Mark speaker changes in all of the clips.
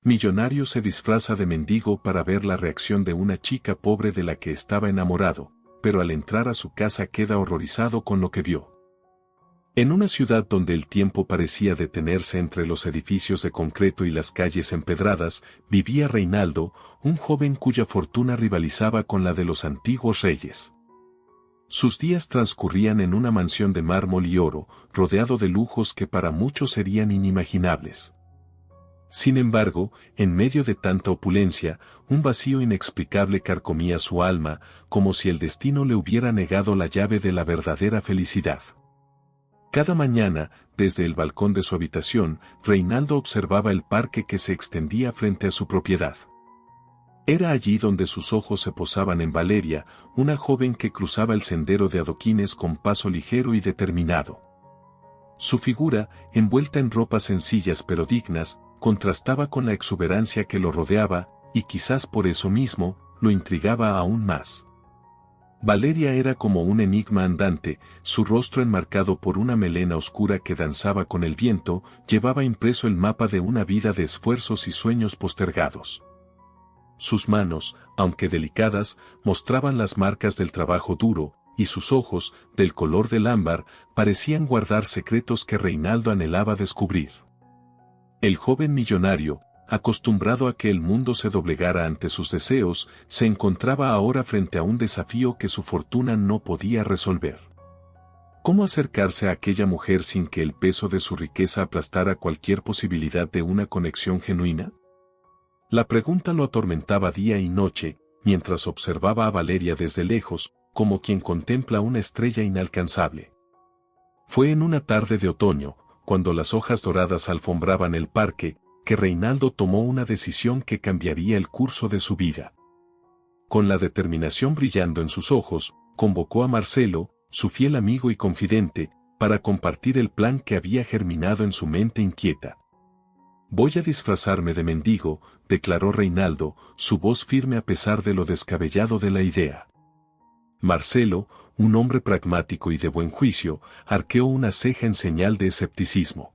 Speaker 1: Millonario se disfraza de mendigo para ver la reacción de una chica pobre de la que estaba enamorado, pero al entrar a su casa queda horrorizado con lo que vio. En una ciudad donde el tiempo parecía detenerse entre los edificios de concreto y las calles empedradas, vivía Reinaldo, un joven cuya fortuna rivalizaba con la de los antiguos reyes. Sus días transcurrían en una mansión de mármol y oro, rodeado de lujos que para muchos serían inimaginables. Sin embargo, en medio de tanta opulencia, un vacío inexplicable carcomía su alma, como si el destino le hubiera negado la llave de la verdadera felicidad. Cada mañana, desde el balcón de su habitación, Reinaldo observaba el parque que se extendía frente a su propiedad. Era allí donde sus ojos se posaban en Valeria, una joven que cruzaba el sendero de adoquines con paso ligero y determinado. Su figura, envuelta en ropas sencillas pero dignas, contrastaba con la exuberancia que lo rodeaba, y quizás por eso mismo, lo intrigaba aún más. Valeria era como un enigma andante, su rostro enmarcado por una melena oscura que danzaba con el viento, llevaba impreso el mapa de una vida de esfuerzos y sueños postergados. Sus manos, aunque delicadas, mostraban las marcas del trabajo duro, y sus ojos, del color del ámbar, parecían guardar secretos que Reinaldo anhelaba descubrir. El joven millonario, acostumbrado a que el mundo se doblegara ante sus deseos, se encontraba ahora frente a un desafío que su fortuna no podía resolver. ¿Cómo acercarse a aquella mujer sin que el peso de su riqueza aplastara cualquier posibilidad de una conexión genuina? La pregunta lo atormentaba día y noche, mientras observaba a Valeria desde lejos, como quien contempla una estrella inalcanzable. Fue en una tarde de otoño, cuando las hojas doradas alfombraban el parque, que Reinaldo tomó una decisión que cambiaría el curso de su vida. Con la determinación brillando en sus ojos, convocó a Marcelo, su fiel amigo y confidente, para compartir el plan que había germinado en su mente inquieta. «Voy a disfrazarme de mendigo», declaró Reinaldo, su voz firme a pesar de lo descabellado de la idea. Marcelo, un hombre pragmático y de buen juicio, arqueó una ceja en señal de escepticismo.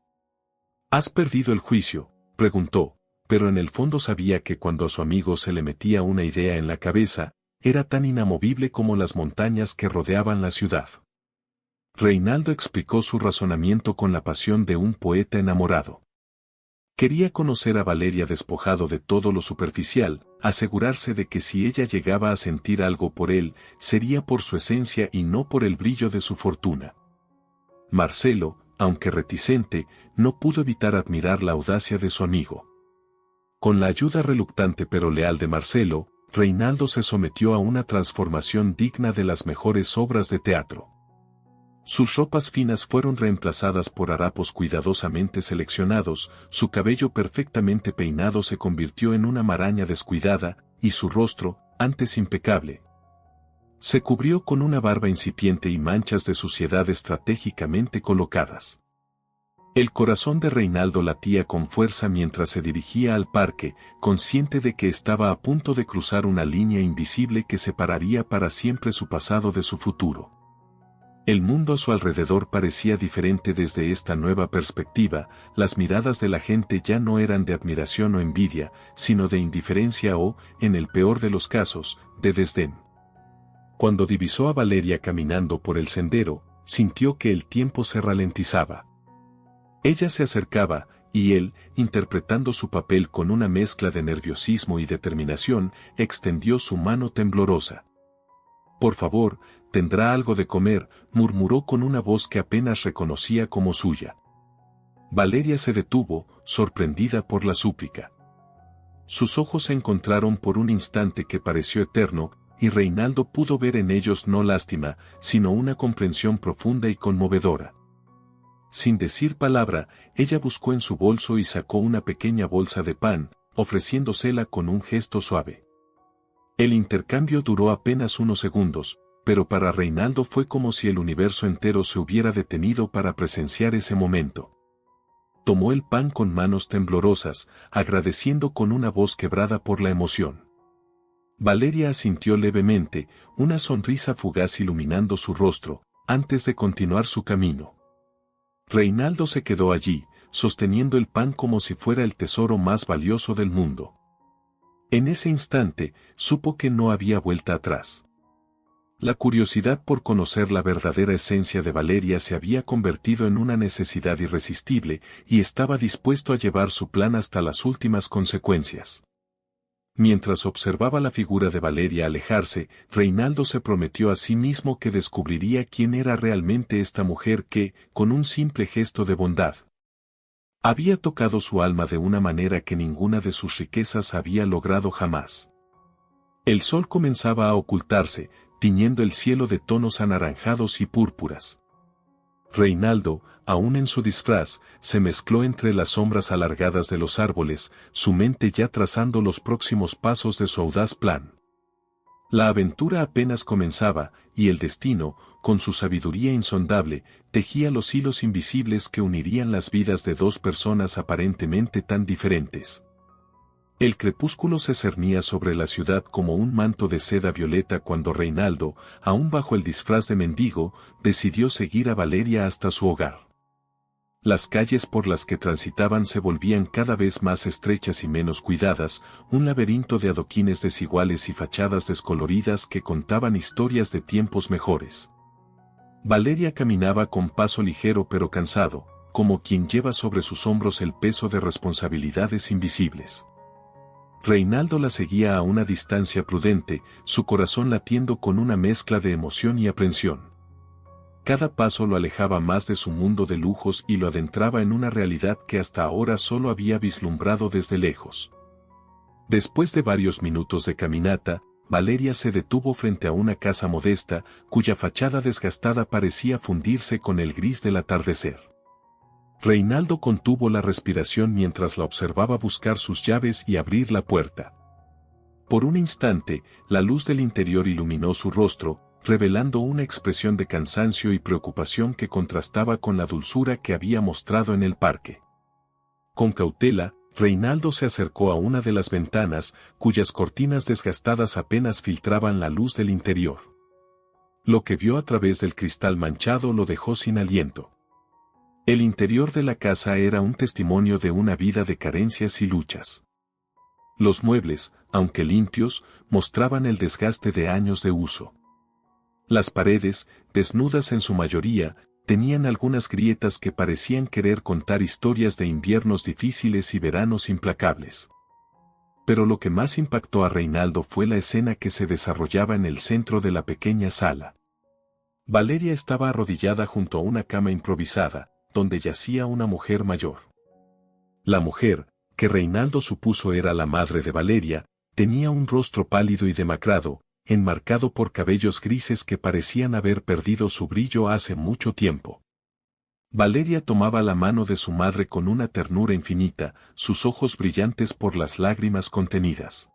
Speaker 1: «¿Has perdido el juicio?», preguntó, pero en el fondo sabía que cuando a su amigo se le metía una idea en la cabeza, era tan inamovible como las montañas que rodeaban la ciudad. Reinaldo explicó su razonamiento con la pasión de un poeta enamorado. Quería conocer a Valeria despojado de todo lo superficial, asegurarse de que si ella llegaba a sentir algo por él, sería por su esencia y no por el brillo de su fortuna. Marcelo, aunque reticente, no pudo evitar admirar la audacia de su amigo. Con la ayuda reluctante pero leal de Marcelo, Reinaldo se sometió a una transformación digna de las mejores obras de teatro. Sus ropas finas fueron reemplazadas por harapos cuidadosamente seleccionados, su cabello perfectamente peinado se convirtió en una maraña descuidada, y su rostro, antes impecable, se cubrió con una barba incipiente y manchas de suciedad estratégicamente colocadas. El corazón de Reinaldo latía con fuerza mientras se dirigía al parque, consciente de que estaba a punto de cruzar una línea invisible que separaría para siempre su pasado de su futuro. El mundo a su alrededor parecía diferente desde esta nueva perspectiva, las miradas de la gente ya no eran de admiración o envidia, sino de indiferencia o, en el peor de los casos, de desdén. Cuando divisó a Valeria caminando por el sendero, sintió que el tiempo se ralentizaba. Ella se acercaba, y él, interpretando su papel con una mezcla de nerviosismo y determinación, extendió su mano temblorosa. «Por favor, tendrá algo de comer», murmuró con una voz que apenas reconocía como suya. Valeria se detuvo, sorprendida por la súplica. Sus ojos se encontraron por un instante que pareció eterno, y Reinaldo pudo ver en ellos no lástima, sino una comprensión profunda y conmovedora. Sin decir palabra, ella buscó en su bolso y sacó una pequeña bolsa de pan, ofreciéndosela con un gesto suave. El intercambio duró apenas unos segundos, pero para Reinaldo fue como si el universo entero se hubiera detenido para presenciar ese momento. Tomó el pan con manos temblorosas, agradeciendo con una voz quebrada por la emoción. Valeria asintió levemente, una sonrisa fugaz iluminando su rostro, antes de continuar su camino. Reinaldo se quedó allí, sosteniendo el pan como si fuera el tesoro más valioso del mundo. En ese instante, supo que no había vuelta atrás. La curiosidad por conocer la verdadera esencia de Valeria se había convertido en una necesidad irresistible y estaba dispuesto a llevar su plan hasta las últimas consecuencias. Mientras observaba la figura de Valeria alejarse, Reinaldo se prometió a sí mismo que descubriría quién era realmente esta mujer que, con un simple gesto de bondad, había tocado su alma de una manera que ninguna de sus riquezas había logrado jamás. El sol comenzaba a ocultarse, tiñendo el cielo de tonos anaranjados y púrpuras. Reinaldo, aún en su disfraz, se mezcló entre las sombras alargadas de los árboles, su mente ya trazando los próximos pasos de su audaz plan. La aventura apenas comenzaba, y el destino, con su sabiduría insondable, tejía los hilos invisibles que unirían las vidas de dos personas aparentemente tan diferentes. El crepúsculo se cernía sobre la ciudad como un manto de seda violeta cuando Reinaldo, aún bajo el disfraz de mendigo, decidió seguir a Valeria hasta su hogar. Las calles por las que transitaban se volvían cada vez más estrechas y menos cuidadas, un laberinto de adoquines desiguales y fachadas descoloridas que contaban historias de tiempos mejores. Valeria caminaba con paso ligero pero cansado, como quien lleva sobre sus hombros el peso de responsabilidades invisibles. Reinaldo la seguía a una distancia prudente, su corazón latiendo con una mezcla de emoción y aprensión. Cada paso lo alejaba más de su mundo de lujos y lo adentraba en una realidad que hasta ahora solo había vislumbrado desde lejos. Después de varios minutos de caminata, Valeria se detuvo frente a una casa modesta, cuya fachada desgastada parecía fundirse con el gris del atardecer. Reinaldo contuvo la respiración mientras la observaba buscar sus llaves y abrir la puerta. Por un instante, la luz del interior iluminó su rostro, revelando una expresión de cansancio y preocupación que contrastaba con la dulzura que había mostrado en el parque. Con cautela, Reinaldo se acercó a una de las ventanas, cuyas cortinas desgastadas apenas filtraban la luz del interior. Lo que vio a través del cristal manchado lo dejó sin aliento. El interior de la casa era un testimonio de una vida de carencias y luchas. Los muebles, aunque limpios, mostraban el desgaste de años de uso. Las paredes, desnudas en su mayoría, tenían algunas grietas que parecían querer contar historias de inviernos difíciles y veranos implacables. Pero lo que más impactó a Reinaldo fue la escena que se desarrollaba en el centro de la pequeña sala. Valeria estaba arrodillada junto a una cama improvisada, donde yacía una mujer mayor. La mujer, que Reinaldo supuso era la madre de Valeria, tenía un rostro pálido y demacrado, enmarcado por cabellos grises que parecían haber perdido su brillo hace mucho tiempo. Valeria tomaba la mano de su madre con una ternura infinita, sus ojos brillantes por las lágrimas contenidas.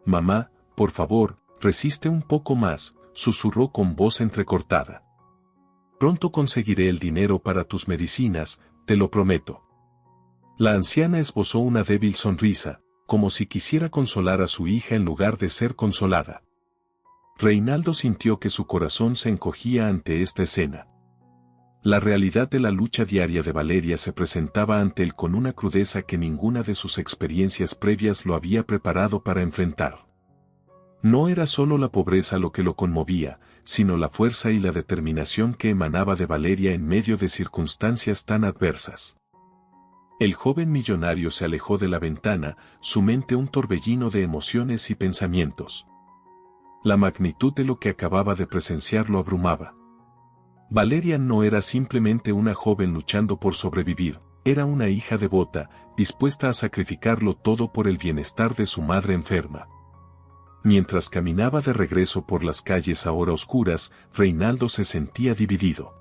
Speaker 1: «Mamá, por favor, resiste un poco más», susurró con voz entrecortada. «Pronto conseguiré el dinero para tus medicinas, te lo prometo». La anciana esbozó una débil sonrisa, como si quisiera consolar a su hija en lugar de ser consolada. Reinaldo sintió que su corazón se encogía ante esta escena. La realidad de la lucha diaria de Valeria se presentaba ante él con una crudeza que ninguna de sus experiencias previas lo había preparado para enfrentar. No era solo la pobreza lo que lo conmovía, sino la fuerza y la determinación que emanaba de Valeria en medio de circunstancias tan adversas. El joven millonario se alejó de la ventana, su mente un torbellino de emociones y pensamientos. La magnitud de lo que acababa de presenciar lo abrumaba. Valeria no era simplemente una joven luchando por sobrevivir, era una hija devota, dispuesta a sacrificarlo todo por el bienestar de su madre enferma. Mientras caminaba de regreso por las calles ahora oscuras, Reinaldo se sentía dividido.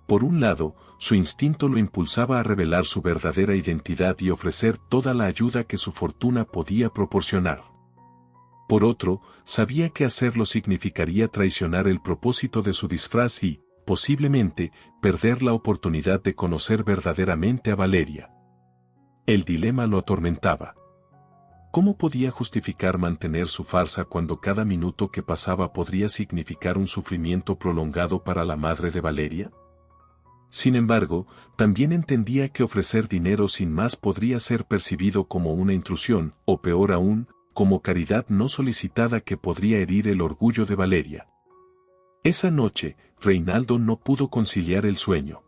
Speaker 1: Por un lado, su instinto lo impulsaba a revelar su verdadera identidad y ofrecer toda la ayuda que su fortuna podía proporcionar. Por otro, sabía que hacerlo significaría traicionar el propósito de su disfraz y, posiblemente, perder la oportunidad de conocer verdaderamente a Valeria. El dilema lo atormentaba. ¿Cómo podía justificar mantener su farsa cuando cada minuto que pasaba podría significar un sufrimiento prolongado para la madre de Valeria? Sin embargo, también entendía que ofrecer dinero sin más podría ser percibido como una intrusión, o peor aún, como caridad no solicitada que podría herir el orgullo de Valeria. Esa noche, Reinaldo no pudo conciliar el sueño.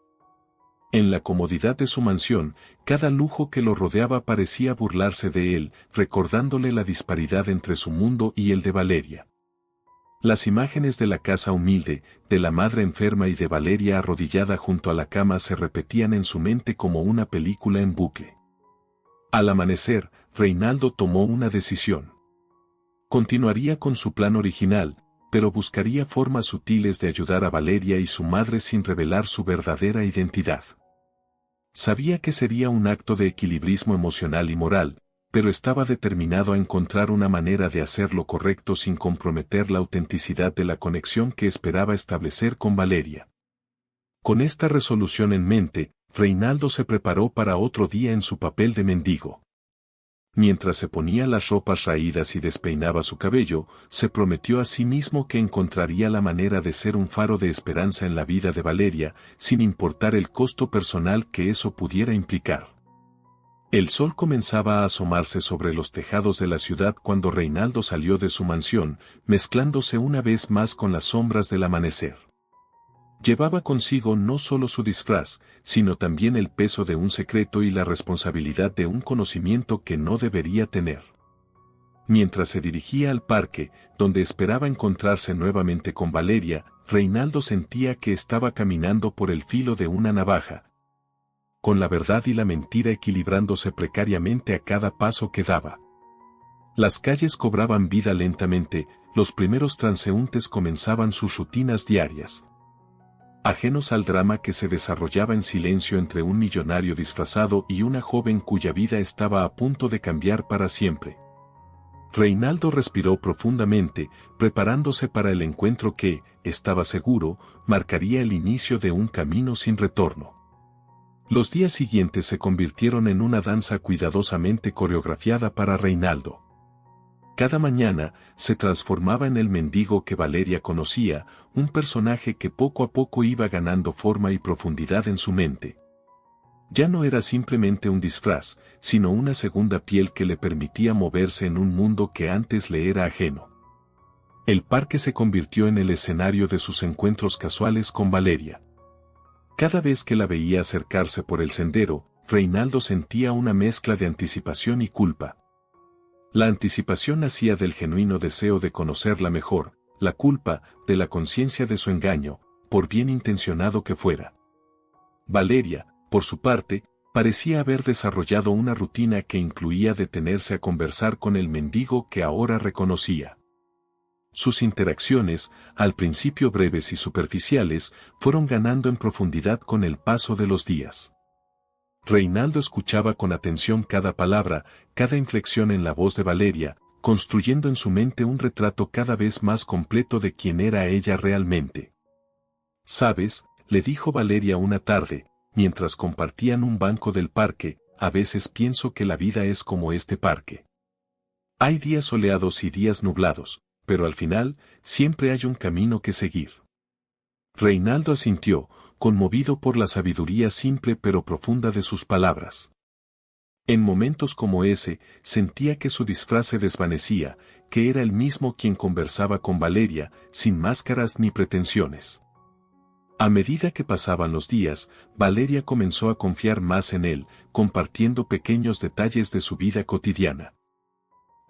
Speaker 1: En la comodidad de su mansión, cada lujo que lo rodeaba parecía burlarse de él, recordándole la disparidad entre su mundo y el de Valeria. Las imágenes de la casa humilde, de la madre enferma y de Valeria arrodillada junto a la cama se repetían en su mente como una película en bucle. Al amanecer, Reinaldo tomó una decisión. Continuaría con su plan original, pero buscaría formas sutiles de ayudar a Valeria y su madre sin revelar su verdadera identidad. Sabía que sería un acto de equilibrismo emocional y moral, pero estaba determinado a encontrar una manera de hacer lo correcto sin comprometer la autenticidad de la conexión que esperaba establecer con Valeria. Con esta resolución en mente, Reinaldo se preparó para otro día en su papel de mendigo. Mientras se ponía las ropas raídas y despeinaba su cabello, se prometió a sí mismo que encontraría la manera de ser un faro de esperanza en la vida de Valeria, sin importar el costo personal que eso pudiera implicar. El sol comenzaba a asomarse sobre los tejados de la ciudad cuando Reinaldo salió de su mansión, mezclándose una vez más con las sombras del amanecer. Llevaba consigo no solo su disfraz, sino también el peso de un secreto y la responsabilidad de un conocimiento que no debería tener. Mientras se dirigía al parque, donde esperaba encontrarse nuevamente con Valeria, Reinaldo sentía que estaba caminando por el filo de una navaja, con la verdad y la mentira equilibrándose precariamente a cada paso que daba. Las calles cobraban vida lentamente, los primeros transeúntes comenzaban sus rutinas diarias. Ajenos al drama que se desarrollaba en silencio entre un millonario disfrazado y una joven cuya vida estaba a punto de cambiar para siempre. Reinaldo respiró profundamente, preparándose para el encuentro que, estaba seguro, marcaría el inicio de un camino sin retorno. Los días siguientes se convirtieron en una danza cuidadosamente coreografiada para Reinaldo. Cada mañana, se transformaba en el mendigo que Valeria conocía, un personaje que poco a poco iba ganando forma y profundidad en su mente. Ya no era simplemente un disfraz, sino una segunda piel que le permitía moverse en un mundo que antes le era ajeno. El parque se convirtió en el escenario de sus encuentros casuales con Valeria. Cada vez que la veía acercarse por el sendero, Reinaldo sentía una mezcla de anticipación y culpa. La anticipación nacía del genuino deseo de conocerla mejor, la culpa, de la conciencia de su engaño, por bien intencionado que fuera. Valeria, por su parte, parecía haber desarrollado una rutina que incluía detenerse a conversar con el mendigo que ahora reconocía. Sus interacciones, al principio breves y superficiales, fueron ganando en profundidad con el paso de los días. Reinaldo escuchaba con atención cada palabra, cada inflexión en la voz de Valeria, construyendo en su mente un retrato cada vez más completo de quién era ella realmente. «¿Sabes?», le dijo Valeria una tarde, mientras compartían un banco del parque, «a veces pienso que la vida es como este parque. Hay días soleados y días nublados, pero al final, siempre hay un camino que seguir». Reinaldo asintió, conmovido por la sabiduría simple pero profunda de sus palabras. En momentos como ese, sentía que su disfraz se desvanecía, que era el mismo quien conversaba con Valeria, sin máscaras ni pretensiones. A medida que pasaban los días, Valeria comenzó a confiar más en él, compartiendo pequeños detalles de su vida cotidiana.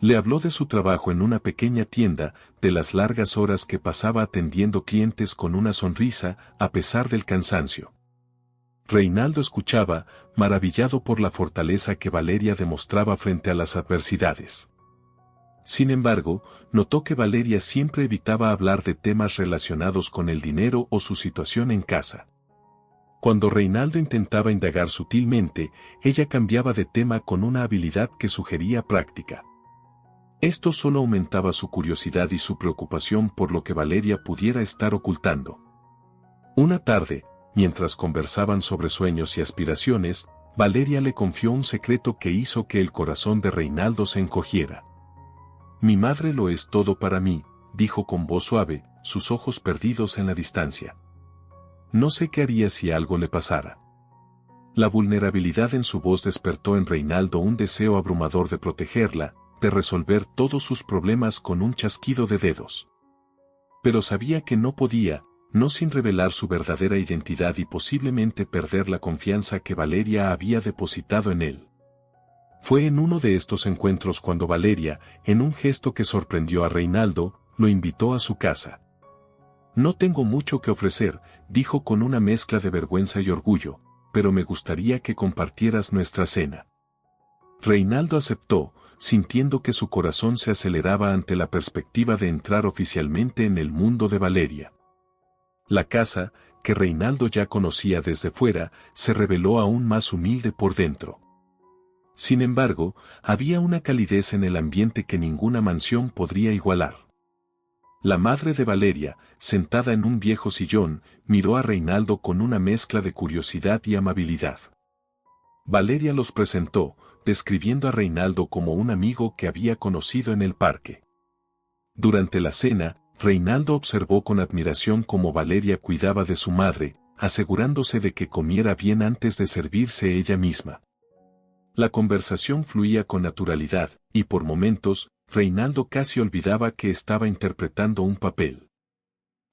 Speaker 1: Le habló de su trabajo en una pequeña tienda, de las largas horas que pasaba atendiendo clientes con una sonrisa, a pesar del cansancio. Reinaldo escuchaba, maravillado por la fortaleza que Valeria demostraba frente a las adversidades. Sin embargo, notó que Valeria siempre evitaba hablar de temas relacionados con el dinero o su situación en casa. Cuando Reinaldo intentaba indagar sutilmente, ella cambiaba de tema con una habilidad que sugería práctica. Esto solo aumentaba su curiosidad y su preocupación por lo que Valeria pudiera estar ocultando. Una tarde, mientras conversaban sobre sueños y aspiraciones, Valeria le confió un secreto que hizo que el corazón de Reinaldo se encogiera. «Mi madre lo es todo para mí», dijo con voz suave, sus ojos perdidos en la distancia. No sé qué haría si algo le pasara. La vulnerabilidad en su voz despertó en Reinaldo un deseo abrumador de protegerla, de resolver todos sus problemas con un chasquido de dedos. Pero sabía que no podía, no sin revelar su verdadera identidad y posiblemente perder la confianza que Valeria había depositado en él. Fue en uno de estos encuentros cuando Valeria, en un gesto que sorprendió a Reinaldo, lo invitó a su casa. No tengo mucho que ofrecer, dijo con una mezcla de vergüenza y orgullo, pero me gustaría que compartieras nuestra cena. Reinaldo aceptó, sintiendo que su corazón se aceleraba ante la perspectiva de entrar oficialmente en el mundo de Valeria. La casa, que Reinaldo ya conocía desde fuera, se reveló aún más humilde por dentro. Sin embargo, había una calidez en el ambiente que ninguna mansión podría igualar. La madre de Valeria, sentada en un viejo sillón, miró a Reinaldo con una mezcla de curiosidad y amabilidad. Valeria los presentó, describiendo a Reinaldo como un amigo que había conocido en el parque. Durante la cena, Reinaldo observó con admiración cómo Valeria cuidaba de su madre, asegurándose de que comiera bien antes de servirse ella misma. La conversación fluía con naturalidad, y por momentos, Reinaldo casi olvidaba que estaba interpretando un papel.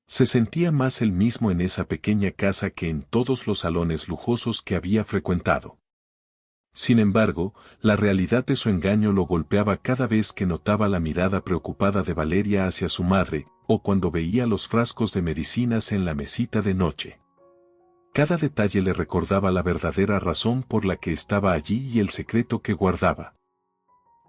Speaker 1: Se sentía más él mismo en esa pequeña casa que en todos los salones lujosos que había frecuentado. Sin embargo, la realidad de su engaño lo golpeaba cada vez que notaba la mirada preocupada de Valeria hacia su madre, o cuando veía los frascos de medicinas en la mesita de noche. Cada detalle le recordaba la verdadera razón por la que estaba allí y el secreto que guardaba.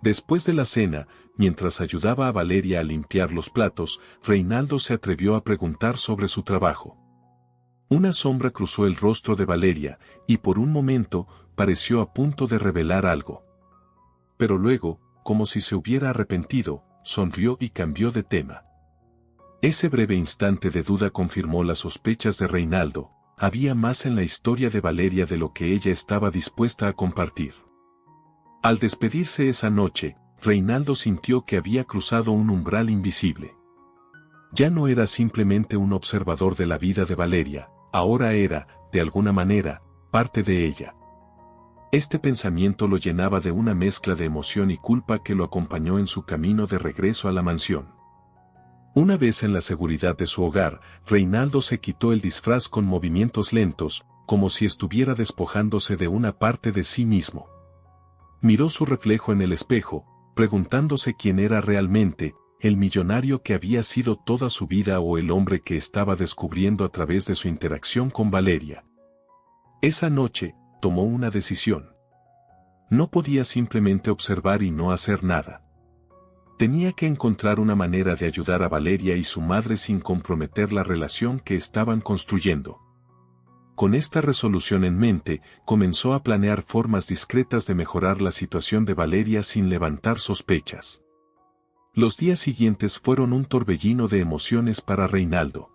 Speaker 1: Después de la cena, mientras ayudaba a Valeria a limpiar los platos, Reinaldo se atrevió a preguntar sobre su trabajo. Una sombra cruzó el rostro de Valeria, y por un momento, pareció a punto de revelar algo. Pero luego, como si se hubiera arrepentido, sonrió y cambió de tema. Ese breve instante de duda confirmó las sospechas de Reinaldo. Había más en la historia de Valeria de lo que ella estaba dispuesta a compartir. Al despedirse esa noche, Reinaldo sintió que había cruzado un umbral invisible. Ya no era simplemente un observador de la vida de Valeria, ahora era, de alguna manera, parte de ella. Este pensamiento lo llenaba de una mezcla de emoción y culpa que lo acompañó en su camino de regreso a la mansión. Una vez en la seguridad de su hogar, Reinaldo se quitó el disfraz con movimientos lentos, como si estuviera despojándose de una parte de sí mismo. Miró su reflejo en el espejo, preguntándose quién era realmente, el millonario que había sido toda su vida o el hombre que estaba descubriendo a través de su interacción con Valeria. Esa noche, tomó una decisión. No podía simplemente observar y no hacer nada. Tenía que encontrar una manera de ayudar a Valeria y su madre sin comprometer la relación que estaban construyendo. Con esta resolución en mente, comenzó a planear formas discretas de mejorar la situación de Valeria sin levantar sospechas. Los días siguientes fueron un torbellino de emociones para Reinaldo.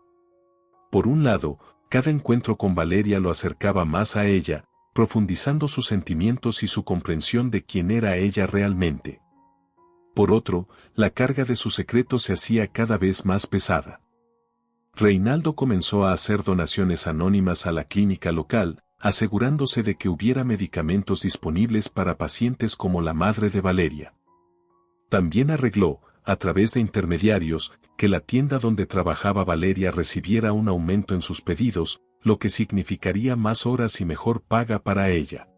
Speaker 1: Por un lado, cada encuentro con Valeria lo acercaba más a ella, profundizando sus sentimientos y su comprensión de quién era ella realmente. Por otro, la carga de su secreto se hacía cada vez más pesada. Reinaldo comenzó a hacer donaciones anónimas a la clínica local, asegurándose de que hubiera medicamentos disponibles para pacientes como la madre de Valeria. También arregló, a través de intermediarios, que la tienda donde trabajaba Valeria recibiera un aumento en sus pedidos, lo que significaría más horas y mejor paga para ella.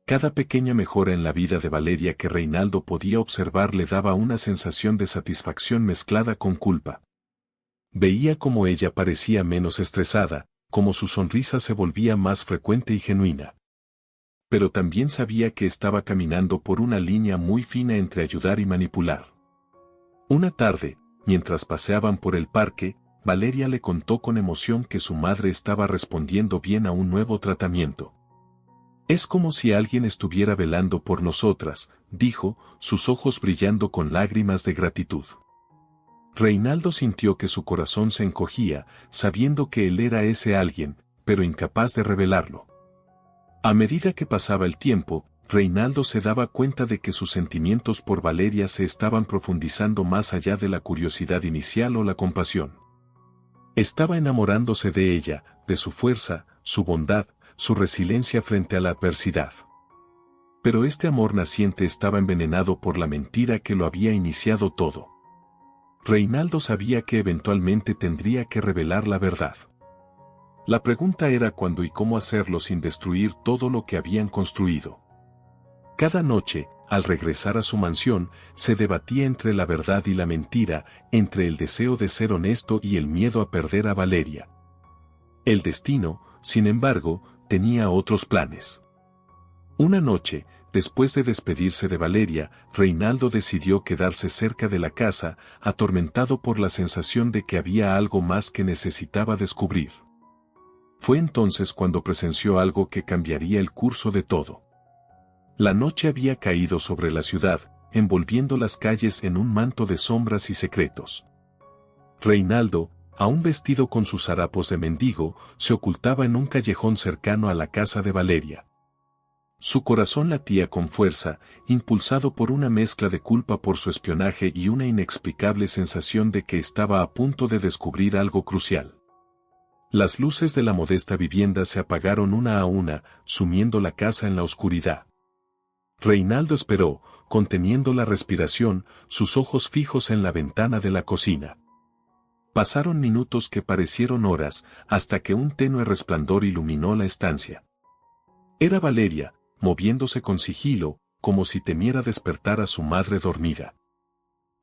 Speaker 1: Cada pequeña mejora en la vida de Valeria que Reinaldo podía observar le daba una sensación de satisfacción mezclada con culpa. Veía cómo ella parecía menos estresada, cómo su sonrisa se volvía más frecuente y genuina. Pero también sabía que estaba caminando por una línea muy fina entre ayudar y manipular. Una tarde, mientras paseaban por el parque, Valeria le contó con emoción que su madre estaba respondiendo bien a un nuevo tratamiento. Es como si alguien estuviera velando por nosotras, dijo, sus ojos brillando con lágrimas de gratitud. Reinaldo sintió que su corazón se encogía, sabiendo que él era ese alguien, pero incapaz de revelarlo. A medida que pasaba el tiempo, Reinaldo se daba cuenta de que sus sentimientos por Valeria se estaban profundizando más allá de la curiosidad inicial o la compasión. Estaba enamorándose de ella, de su fuerza, su bondad, su resiliencia frente a la adversidad. Pero este amor naciente estaba envenenado por la mentira que lo había iniciado todo. Reinaldo sabía que eventualmente tendría que revelar la verdad. La pregunta era cuándo y cómo hacerlo sin destruir todo lo que habían construido. Cada noche, al regresar a su mansión, se debatía entre la verdad y la mentira, entre el deseo de ser honesto y el miedo a perder a Valeria. El destino, sin embargo, tenía otros planes. Una noche, después de despedirse de Valeria, Reinaldo decidió quedarse cerca de la casa, atormentado por la sensación de que había algo más que necesitaba descubrir. Fue entonces cuando presenció algo que cambiaría el curso de todo. La noche había caído sobre la ciudad, envolviendo las calles en un manto de sombras y secretos. Reinaldo, aún vestido con sus harapos de mendigo, se ocultaba en un callejón cercano a la casa de Valeria. Su corazón latía con fuerza, impulsado por una mezcla de culpa por su espionaje y una inexplicable sensación de que estaba a punto de descubrir algo crucial. Las luces de la modesta vivienda se apagaron una a una, sumiendo la casa en la oscuridad. Reinaldo esperó, conteniendo la respiración, sus ojos fijos en la ventana de la cocina. Pasaron minutos que parecieron horas, hasta que un tenue resplandor iluminó la estancia. Era Valeria, moviéndose con sigilo, como si temiera despertar a su madre dormida.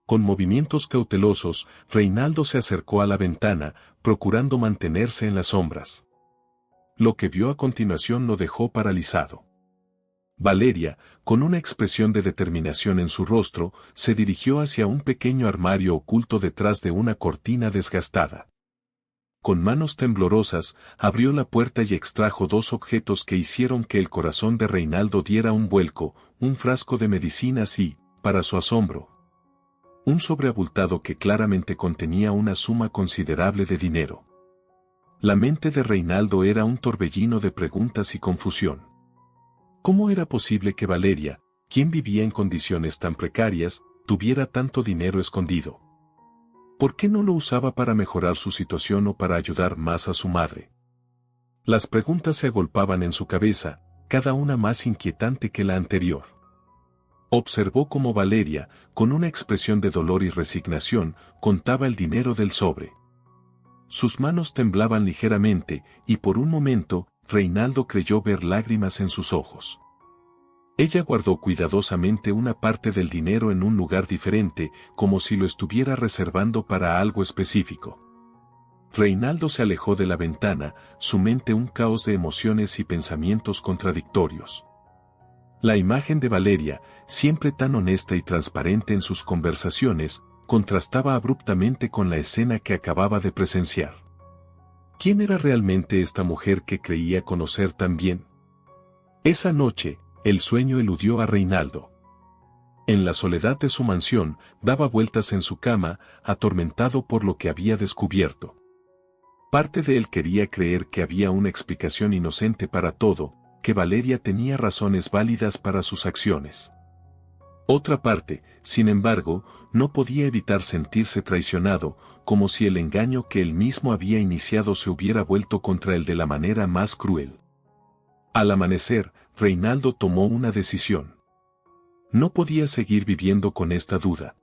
Speaker 1: Con movimientos cautelosos, Reinaldo se acercó a la ventana, procurando mantenerse en las sombras. Lo que vio a continuación lo dejó paralizado. Valeria, con una expresión de determinación en su rostro, se dirigió hacia un pequeño armario oculto detrás de una cortina desgastada. Con manos temblorosas, abrió la puerta y extrajo dos objetos que hicieron que el corazón de Reinaldo diera un vuelco, un frasco de medicinas y, para su asombro, un sobre abultado que claramente contenía una suma considerable de dinero. La mente de Reinaldo era un torbellino de preguntas y confusión. ¿Cómo era posible que Valeria, quien vivía en condiciones tan precarias, tuviera tanto dinero escondido? ¿Por qué no lo usaba para mejorar su situación o para ayudar más a su madre? Las preguntas se agolpaban en su cabeza, cada una más inquietante que la anterior. Observó cómo Valeria, con una expresión de dolor y resignación, contaba el dinero del sobre. Sus manos temblaban ligeramente, y por un momento, Reinaldo creyó ver lágrimas en sus ojos. Ella guardó cuidadosamente una parte del dinero en un lugar diferente, como si lo estuviera reservando para algo específico. Reinaldo se alejó de la ventana, su mente un caos de emociones y pensamientos contradictorios. La imagen de Valeria, siempre tan honesta y transparente en sus conversaciones, contrastaba abruptamente con la escena que acababa de presenciar. ¿Quién era realmente esta mujer que creía conocer tan bien? Esa noche, el sueño eludió a Reinaldo. En la soledad de su mansión, daba vueltas en su cama, atormentado por lo que había descubierto. Parte de él quería creer que había una explicación inocente para todo, que Valeria tenía razones válidas para sus acciones. Otra parte, sin embargo, no podía evitar sentirse traicionado, como si el engaño que él mismo había iniciado se hubiera vuelto contra él de la manera más cruel. Al amanecer, Reinaldo tomó una decisión. No podía seguir viviendo con esta duda.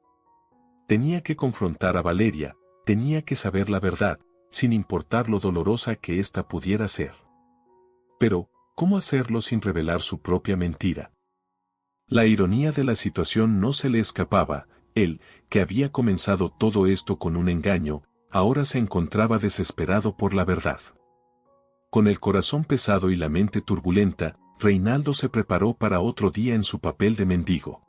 Speaker 1: Tenía que confrontar a Valeria, tenía que saber la verdad, sin importar lo dolorosa que ésta pudiera ser. Pero, ¿cómo hacerlo sin revelar su propia mentira? La ironía de la situación no se le escapaba. Él, que había comenzado todo esto con un engaño, ahora se encontraba desesperado por la verdad. Con el corazón pesado y la mente turbulenta, Reinaldo se preparó para otro día en su papel de mendigo.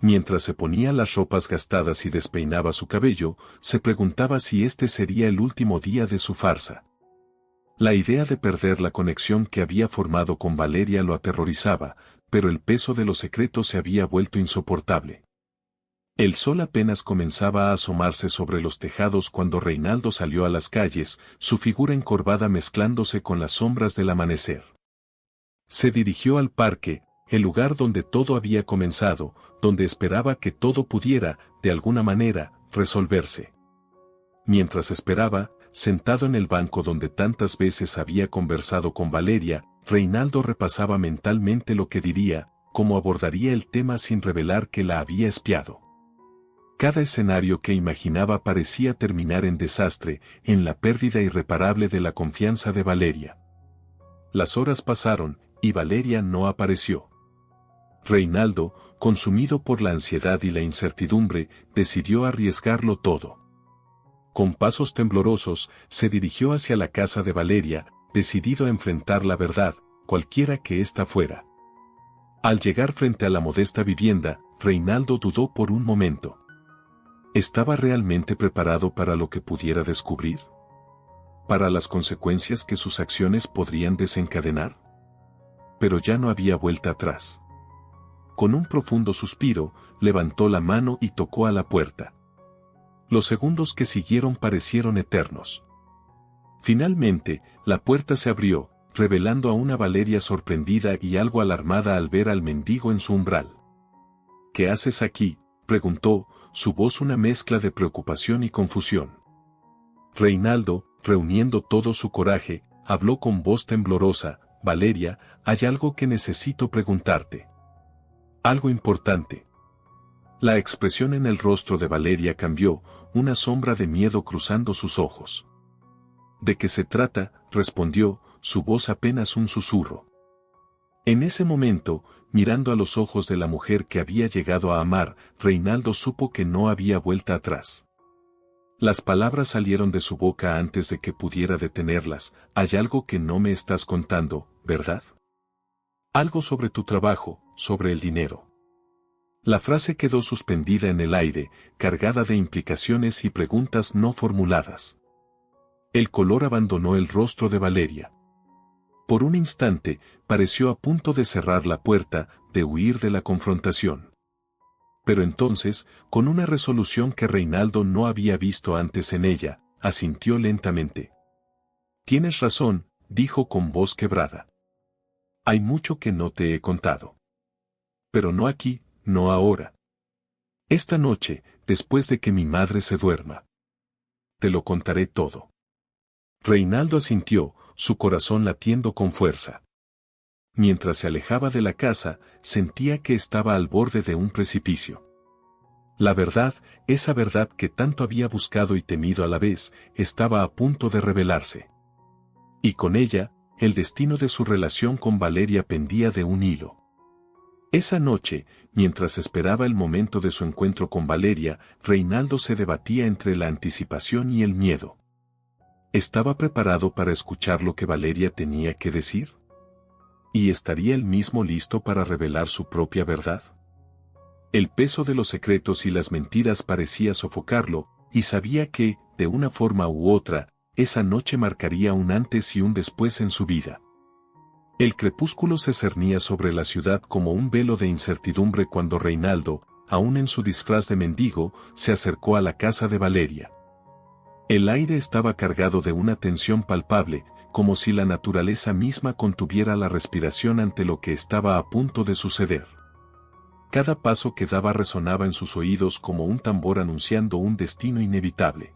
Speaker 1: Mientras se ponía las ropas gastadas y despeinaba su cabello, se preguntaba si este sería el último día de su farsa. La idea de perder la conexión que había formado con Valeria lo aterrorizaba, pero el peso de los secretos se había vuelto insoportable. El sol apenas comenzaba a asomarse sobre los tejados cuando Reinaldo salió a las calles, su figura encorvada mezclándose con las sombras del amanecer. Se dirigió al parque, el lugar donde todo había comenzado, donde esperaba que todo pudiera, de alguna manera, resolverse. Mientras esperaba, sentado en el banco donde tantas veces había conversado con Valeria, Reinaldo repasaba mentalmente lo que diría, cómo abordaría el tema sin revelar que la había espiado. Cada escenario que imaginaba parecía terminar en desastre, en la pérdida irreparable de la confianza de Valeria. Las horas pasaron, y Valeria no apareció. Reinaldo, consumido por la ansiedad y la incertidumbre, decidió arriesgarlo todo. Con pasos temblorosos, se dirigió hacia la casa de Valeria, decidido a enfrentar la verdad, cualquiera que ésta fuera. Al llegar frente a la modesta vivienda, Reinaldo dudó por un momento. ¿Estaba realmente preparado para lo que pudiera descubrir? ¿Para las consecuencias que sus acciones podrían desencadenar? Pero ya no había vuelta atrás. Con un profundo suspiro, levantó la mano y tocó a la puerta. Los segundos que siguieron parecieron eternos. Finalmente, la puerta se abrió, revelando a una Valeria sorprendida y algo alarmada al ver al mendigo en su umbral. ¿Qué haces aquí?, preguntó, su voz una mezcla de preocupación y confusión. Reinaldo, reuniendo todo su coraje, habló con voz temblorosa: Valeria, hay algo que necesito preguntarte. Algo importante. La expresión en el rostro de Valeria cambió, una sombra de miedo cruzando sus ojos. ¿De qué se trata?, respondió, su voz apenas un susurro. En ese momento, mirando a los ojos de la mujer que había llegado a amar, Reinaldo supo que no había vuelta atrás. Las palabras salieron de su boca antes de que pudiera detenerlas: hay algo que no me estás contando, ¿verdad? Algo sobre tu trabajo, sobre el dinero. La frase quedó suspendida en el aire, cargada de implicaciones y preguntas no formuladas. El color abandonó el rostro de Valeria. Por un instante, pareció a punto de cerrar la puerta, de huir de la confrontación. Pero entonces, con una resolución que Reinaldo no había visto antes en ella, asintió lentamente. Tienes razón, dijo con voz quebrada. Hay mucho que no te he contado. Pero no aquí, no ahora. Esta noche, después de que mi madre se duerma. Te lo contaré todo. Reinaldo asintió, su corazón latiendo con fuerza. Mientras se alejaba de la casa, sentía que estaba al borde de un precipicio. La verdad, esa verdad que tanto había buscado y temido a la vez, estaba a punto de revelarse. Y con ella, el destino de su relación con Valeria pendía de un hilo. Esa noche, mientras esperaba el momento de su encuentro con Valeria, Reinaldo se debatía entre la anticipación y el miedo. ¿Estaba preparado para escuchar lo que Valeria tenía que decir? ¿Y estaría él mismo listo para revelar su propia verdad? El peso de los secretos y las mentiras parecía sofocarlo, y sabía que, de una forma u otra, esa noche marcaría un antes y un después en su vida. El crepúsculo se cernía sobre la ciudad como un velo de incertidumbre cuando Reinaldo, aún en su disfraz de mendigo, se acercó a la casa de Valeria. El aire estaba cargado de una tensión palpable, como si la naturaleza misma contuviera la respiración ante lo que estaba a punto de suceder. Cada paso que daba resonaba en sus oídos como un tambor anunciando un destino inevitable.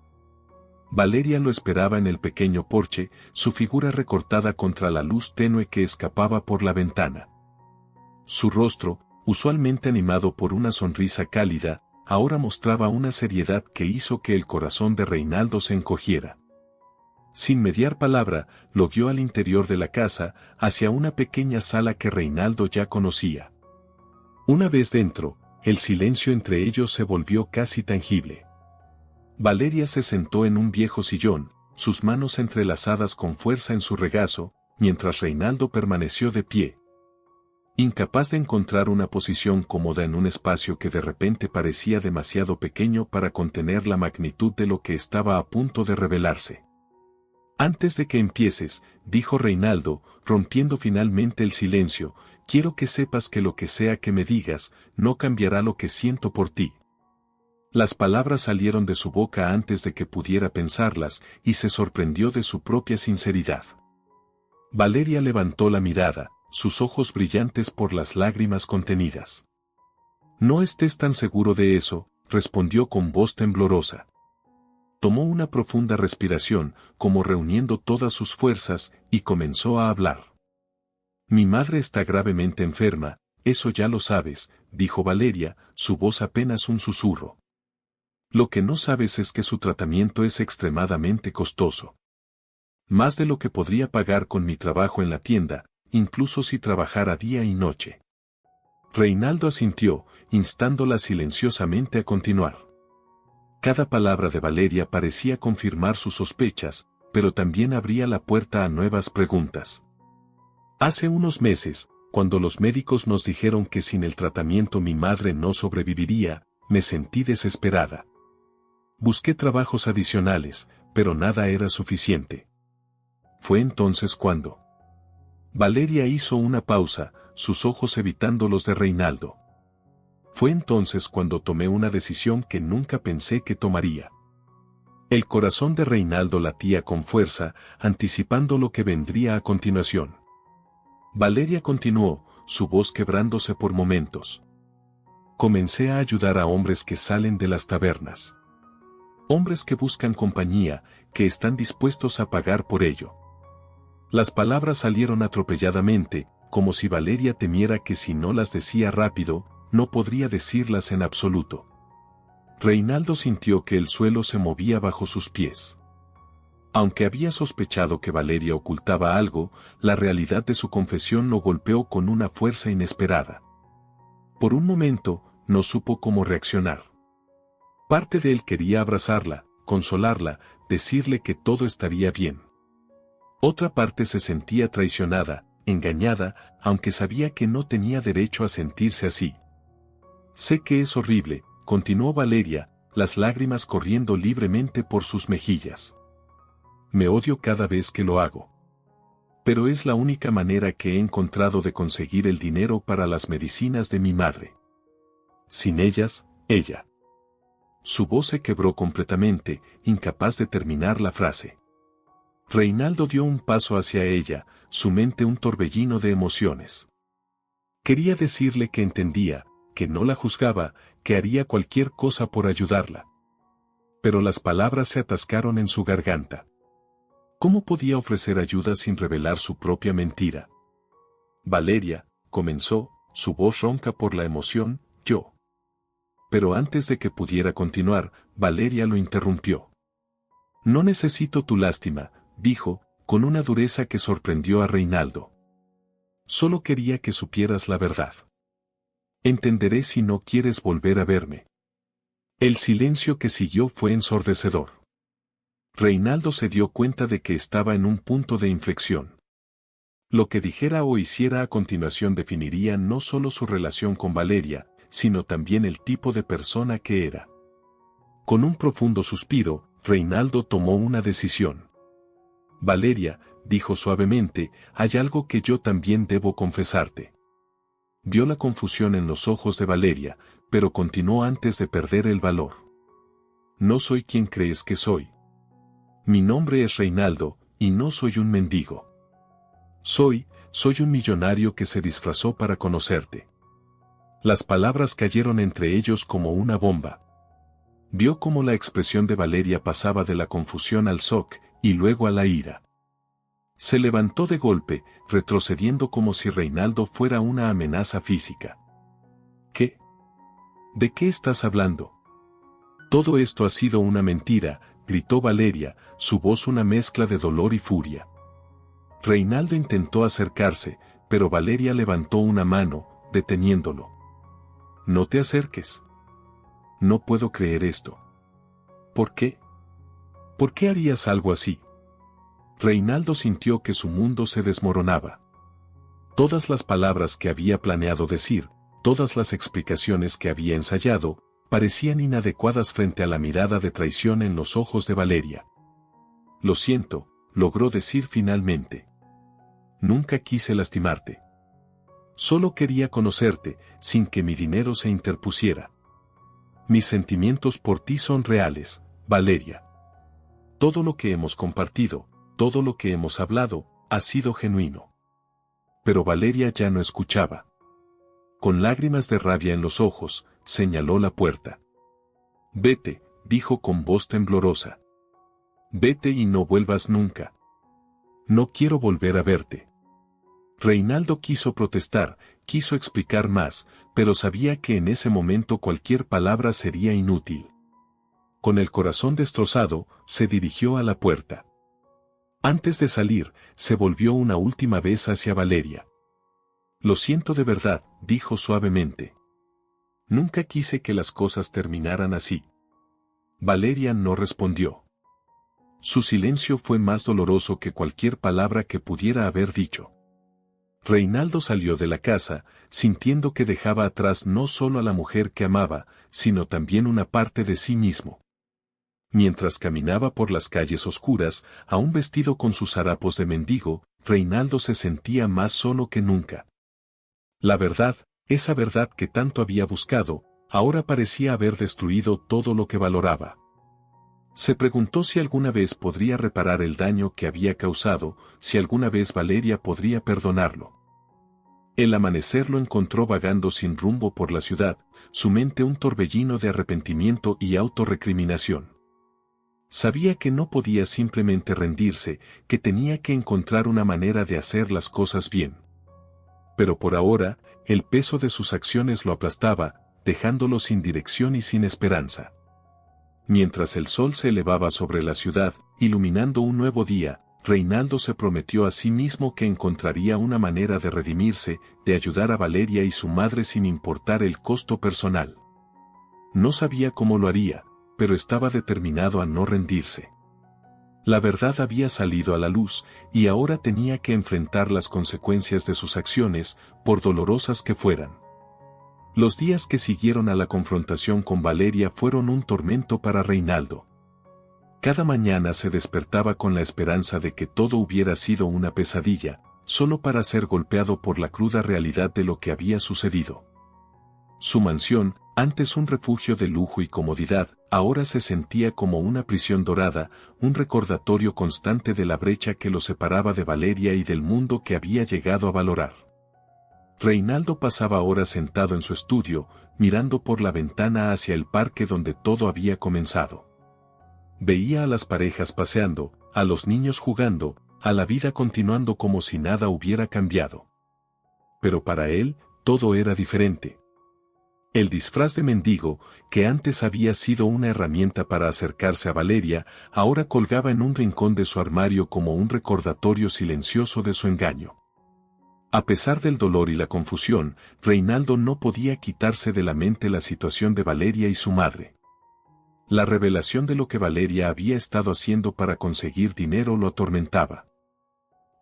Speaker 1: Valeria lo esperaba en el pequeño porche, su figura recortada contra la luz tenue que escapaba por la ventana. Su rostro, usualmente animado por una sonrisa cálida, ahora mostraba una seriedad que hizo que el corazón de Reinaldo se encogiera. Sin mediar palabra, lo guió al interior de la casa, hacia una pequeña sala que Reinaldo ya conocía. Una vez dentro, el silencio entre ellos se volvió casi tangible. Valeria se sentó en un viejo sillón, sus manos entrelazadas con fuerza en su regazo, mientras Reinaldo permaneció de pie. Incapaz de encontrar una posición cómoda en un espacio que de repente parecía demasiado pequeño para contener la magnitud de lo que estaba a punto de revelarse. Antes de que empieces, dijo Reinaldo, rompiendo finalmente el silencio, quiero que sepas que lo que sea que me digas, no cambiará lo que siento por ti. Las palabras salieron de su boca antes de que pudiera pensarlas, y se sorprendió de su propia sinceridad. Valeria levantó la mirada, sus ojos brillantes por las lágrimas contenidas. No estés tan seguro de eso, respondió con voz temblorosa. Tomó una profunda respiración, como reuniendo todas sus fuerzas, y comenzó a hablar. Mi madre está gravemente enferma, eso ya lo sabes, dijo Valeria, su voz apenas un susurro. Lo que no sabes es que su tratamiento es extremadamente costoso. Más de lo que podría pagar con mi trabajo en la tienda, incluso si trabajara día y noche. Reinaldo asintió, instándola silenciosamente a continuar. Cada palabra de Valeria parecía confirmar sus sospechas, pero también abría la puerta a nuevas preguntas. Hace unos meses, cuando los médicos nos dijeron que sin el tratamiento mi madre no sobreviviría, me sentí desesperada. Busqué trabajos adicionales, pero nada era suficiente. Fue entonces cuando Valeria hizo una pausa, sus ojos evitando los de Reinaldo. Fue entonces cuando tomé una decisión que nunca pensé que tomaría. El corazón de Reinaldo latía con fuerza, anticipando lo que vendría a continuación. Valeria continuó, su voz quebrándose por momentos. Comencé a ayudar a hombres que salen de las tabernas. Hombres que buscan compañía, que están dispuestos a pagar por ello. Las palabras salieron atropelladamente, como si Valeria temiera que si no las decía rápido, no podría decirlas en absoluto. Reinaldo sintió que el suelo se movía bajo sus pies. Aunque había sospechado que Valeria ocultaba algo, la realidad de su confesión lo golpeó con una fuerza inesperada. Por un momento, no supo cómo reaccionar. Parte de él quería abrazarla, consolarla, decirle que todo estaría bien. Otra parte se sentía traicionada, engañada, aunque sabía que no tenía derecho a sentirse así. Sé que es horrible, continuó Valeria, las lágrimas corriendo libremente por sus mejillas. Me odio cada vez que lo hago. Pero es la única manera que he encontrado de conseguir el dinero para las medicinas de mi madre. Sin ellas, ella. Su voz se quebró completamente, incapaz de terminar la frase. Reinaldo dio un paso hacia ella, su mente un torbellino de emociones. Quería decirle que entendía, que no la juzgaba, que haría cualquier cosa por ayudarla. Pero las palabras se atascaron en su garganta. ¿Cómo podía ofrecer ayuda sin revelar su propia mentira? Valeria, comenzó, su voz ronca por la emoción, yo. Pero antes de que pudiera continuar, Valeria lo interrumpió. No necesito tu lástima, dijo, con una dureza que sorprendió a Reinaldo. Solo quería que supieras la verdad. Entenderé si no quieres volver a verme. El silencio que siguió fue ensordecedor. Reinaldo se dio cuenta de que estaba en un punto de inflexión. Lo que dijera o hiciera a continuación definiría no solo su relación con Valeria, sino también el tipo de persona que era. Con un profundo suspiro, Reinaldo tomó una decisión. Valeria, dijo suavemente, hay algo que yo también debo confesarte. Vio la confusión en los ojos de Valeria, pero continuó antes de perder el valor. No soy quien crees que soy. Mi nombre es Reinaldo, y no soy un mendigo. Soy un millonario que se disfrazó para conocerte. Las palabras cayeron entre ellos como una bomba. Vio cómo la expresión de Valeria pasaba de la confusión al shock, y luego a la ira. Se levantó de golpe, retrocediendo como si Reinaldo fuera una amenaza física. ¿Qué? ¿De qué estás hablando? Todo esto ha sido una mentira, gritó Valeria, su voz una mezcla de dolor y furia. Reinaldo intentó acercarse, pero Valeria levantó una mano, deteniéndolo. No te acerques. No puedo creer esto. ¿Por qué? ¿Por qué harías algo así? Reinaldo sintió que su mundo se desmoronaba. Todas las palabras que había planeado decir, todas las explicaciones que había ensayado, parecían inadecuadas frente a la mirada de traición en los ojos de Valeria. Lo siento, logró decir finalmente. Nunca quise lastimarte. Solo quería conocerte, sin que mi dinero se interpusiera. Mis sentimientos por ti son reales, Valeria. Todo lo que hemos compartido, todo lo que hemos hablado, ha sido genuino. Pero Valeria ya no escuchaba. Con lágrimas de rabia en los ojos, señaló la puerta. Vete, dijo con voz temblorosa. Vete y no vuelvas nunca. No quiero volver a verte. Reinaldo quiso protestar, quiso explicar más, pero sabía que en ese momento cualquier palabra sería inútil. Con el corazón destrozado, se dirigió a la puerta. Antes de salir, se volvió una última vez hacia Valeria. Lo siento de verdad, dijo suavemente. Nunca quise que las cosas terminaran así. Valeria no respondió. Su silencio fue más doloroso que cualquier palabra que pudiera haber dicho. Reinaldo salió de la casa, sintiendo que dejaba atrás no solo a la mujer que amaba, sino también una parte de sí mismo. Mientras caminaba por las calles oscuras, aún vestido con sus harapos de mendigo, Reinaldo se sentía más solo que nunca. La verdad, esa verdad que tanto había buscado, ahora parecía haber destruido todo lo que valoraba. Se preguntó si alguna vez podría reparar el daño que había causado, si alguna vez Valeria podría perdonarlo. El amanecer lo encontró vagando sin rumbo por la ciudad, su mente un torbellino de arrepentimiento y autorrecriminación. Sabía que no podía simplemente rendirse, que tenía que encontrar una manera de hacer las cosas bien. Pero por ahora, el peso de sus acciones lo aplastaba, dejándolo sin dirección y sin esperanza. Mientras el sol se elevaba sobre la ciudad, iluminando un nuevo día, Reinaldo se prometió a sí mismo que encontraría una manera de redimirse, de ayudar a Valeria y su madre sin importar el costo personal. No sabía cómo lo haría, pero estaba determinado a no rendirse. La verdad había salido a la luz, y ahora tenía que enfrentar las consecuencias de sus acciones, por dolorosas que fueran. Los días que siguieron a la confrontación con Valeria fueron un tormento para Reinaldo. Cada mañana se despertaba con la esperanza de que todo hubiera sido una pesadilla, solo para ser golpeado por la cruda realidad de lo que había sucedido. Su mansión, antes un refugio de lujo y comodidad, ahora se sentía como una prisión dorada, un recordatorio constante de la brecha que lo separaba de Valeria y del mundo que había llegado a valorar. Reinaldo pasaba horas sentado en su estudio, mirando por la ventana hacia el parque donde todo había comenzado. Veía a las parejas paseando, a los niños jugando, a la vida continuando como si nada hubiera cambiado. Pero para él, todo era diferente. El disfraz de mendigo, que antes había sido una herramienta para acercarse a Valeria, ahora colgaba en un rincón de su armario como un recordatorio silencioso de su engaño. A pesar del dolor y la confusión, Reinaldo no podía quitarse de la mente la situación de Valeria y su madre. La revelación de lo que Valeria había estado haciendo para conseguir dinero lo atormentaba.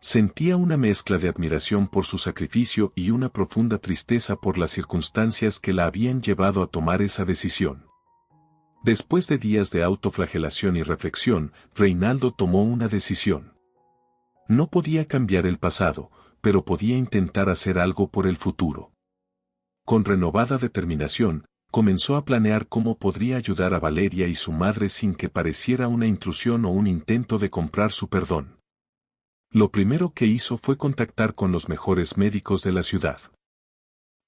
Speaker 1: Sentía una mezcla de admiración por su sacrificio y una profunda tristeza por las circunstancias que la habían llevado a tomar esa decisión. Después de días de autoflagelación y reflexión, Reinaldo tomó una decisión. No podía cambiar el pasado, pero podía intentar hacer algo por el futuro. Con renovada determinación, comenzó a planear cómo podría ayudar a Valeria y su madre sin que pareciera una intrusión o un intento de comprar su perdón. Lo primero que hizo fue contactar con los mejores médicos de la ciudad.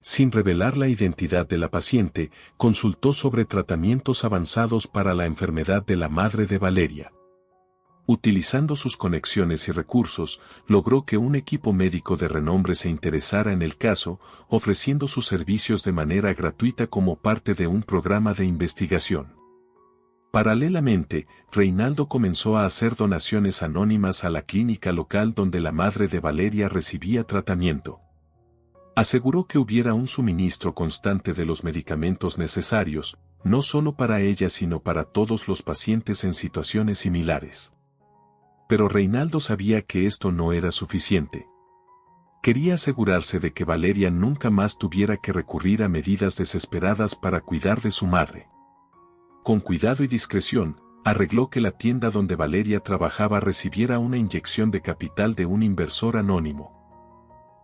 Speaker 1: Sin revelar la identidad de la paciente, consultó sobre tratamientos avanzados para la enfermedad de la madre de Valeria. Utilizando sus conexiones y recursos, logró que un equipo médico de renombre se interesara en el caso, ofreciendo sus servicios de manera gratuita como parte de un programa de investigación. Paralelamente, Reinaldo comenzó a hacer donaciones anónimas a la clínica local donde la madre de Valeria recibía tratamiento. Aseguró que hubiera un suministro constante de los medicamentos necesarios, no solo para ella sino para todos los pacientes en situaciones similares. Pero Reinaldo sabía que esto no era suficiente. Quería asegurarse de que Valeria nunca más tuviera que recurrir a medidas desesperadas para cuidar de su madre. Con cuidado y discreción, arregló que la tienda donde Valeria trabajaba recibiera una inyección de capital de un inversor anónimo.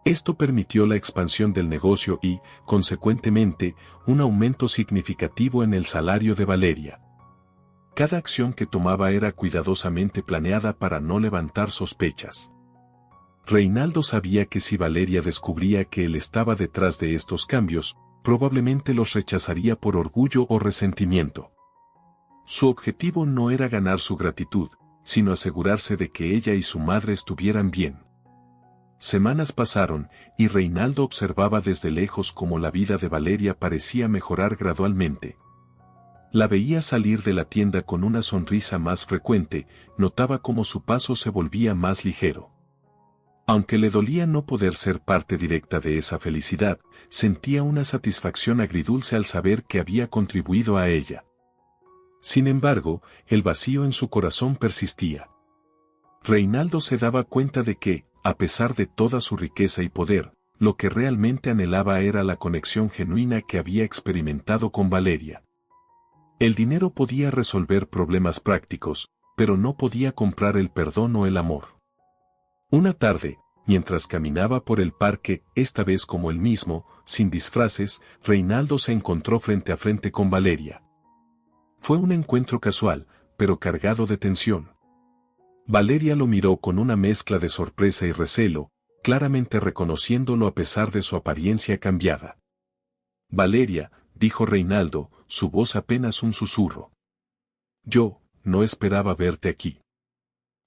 Speaker 1: Esto permitió la expansión del negocio y, consecuentemente, un aumento significativo en el salario de Valeria. Cada acción que tomaba era cuidadosamente planeada para no levantar sospechas. Reinaldo sabía que si Valeria descubría que él estaba detrás de estos cambios, probablemente los rechazaría por orgullo o resentimiento. Su objetivo no era ganar su gratitud, sino asegurarse de que ella y su madre estuvieran bien. Semanas pasaron, y Reinaldo observaba desde lejos cómo la vida de Valeria parecía mejorar gradualmente. La veía salir de la tienda con una sonrisa más frecuente, notaba cómo su paso se volvía más ligero. Aunque le dolía no poder ser parte directa de esa felicidad, sentía una satisfacción agridulce al saber que había contribuido a ella. Sin embargo, el vacío en su corazón persistía. Reinaldo se daba cuenta de que, a pesar de toda su riqueza y poder, lo que realmente anhelaba era la conexión genuina que había experimentado con Valeria. El dinero podía resolver problemas prácticos, pero no podía comprar el perdón o el amor. Una tarde, mientras caminaba por el parque, esta vez como él mismo, sin disfraces, Reinaldo se encontró frente a frente con Valeria. Fue un encuentro casual, pero cargado de tensión. Valeria lo miró con una mezcla de sorpresa y recelo, claramente reconociéndolo a pesar de su apariencia cambiada. Valeria, dijo Reinaldo, su voz apenas un susurro. Yo, no esperaba verte aquí.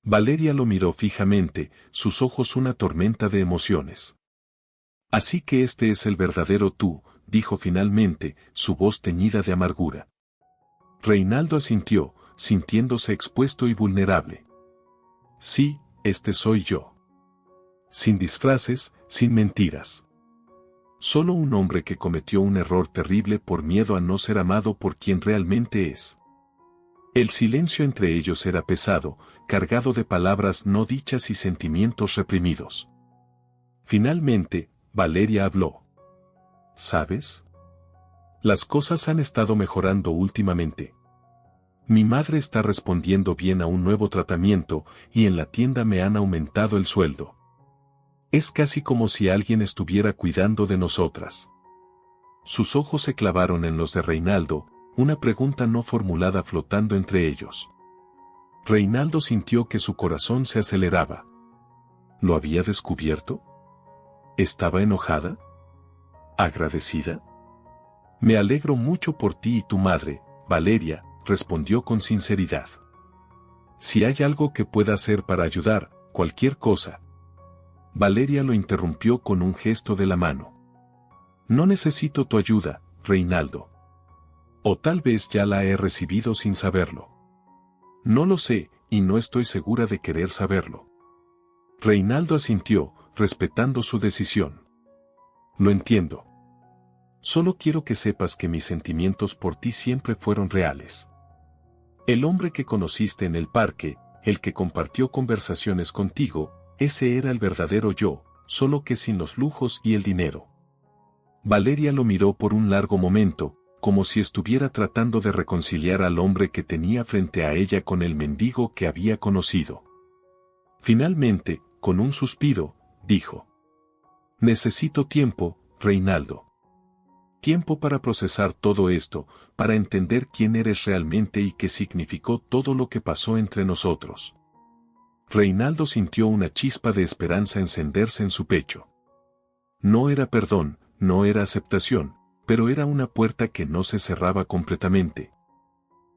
Speaker 1: Valeria lo miró fijamente, sus ojos una tormenta de emociones. Así que este es el verdadero tú, dijo finalmente, su voz teñida de amargura. Reinaldo asintió, sintiéndose expuesto y vulnerable. Sí, este soy yo. Sin disfraces, sin mentiras. Solo un hombre que cometió un error terrible por miedo a no ser amado por quien realmente es. El silencio entre ellos era pesado, cargado de palabras no dichas y sentimientos reprimidos. Finalmente, Valeria habló. ¿Sabes? Las cosas han estado mejorando últimamente. Mi madre está respondiendo bien a un nuevo tratamiento y en la tienda me han aumentado el sueldo. Es casi como si alguien estuviera cuidando de nosotras. Sus ojos se clavaron en los de Reinaldo, una pregunta no formulada flotando entre ellos. Reinaldo sintió que su corazón se aceleraba. ¿Lo había descubierto? ¿Estaba enojada? ¿Agradecida? Me alegro mucho por ti y tu madre, Valeria, respondió con sinceridad. Si hay algo que pueda hacer para ayudar, cualquier cosa. Valeria lo interrumpió con un gesto de la mano. No necesito tu ayuda, Reinaldo. O tal vez ya la he recibido sin saberlo. No lo sé, y no estoy segura de querer saberlo. Reinaldo asintió, respetando su decisión. Lo entiendo. Solo quiero que sepas que mis sentimientos por ti siempre fueron reales. El hombre que conociste en el parque, el que compartió conversaciones contigo, ese era el verdadero yo, solo que sin los lujos y el dinero. Valeria lo miró por un largo momento, como si estuviera tratando de reconciliar al hombre que tenía frente a ella con el mendigo que había conocido. Finalmente, con un suspiro, dijo: Necesito tiempo, Reinaldo. Tiempo para procesar todo esto, para entender quién eres realmente y qué significó todo lo que pasó entre nosotros. Reinaldo sintió una chispa de esperanza encenderse en su pecho. No era perdón, no era aceptación, pero era una puerta que no se cerraba completamente.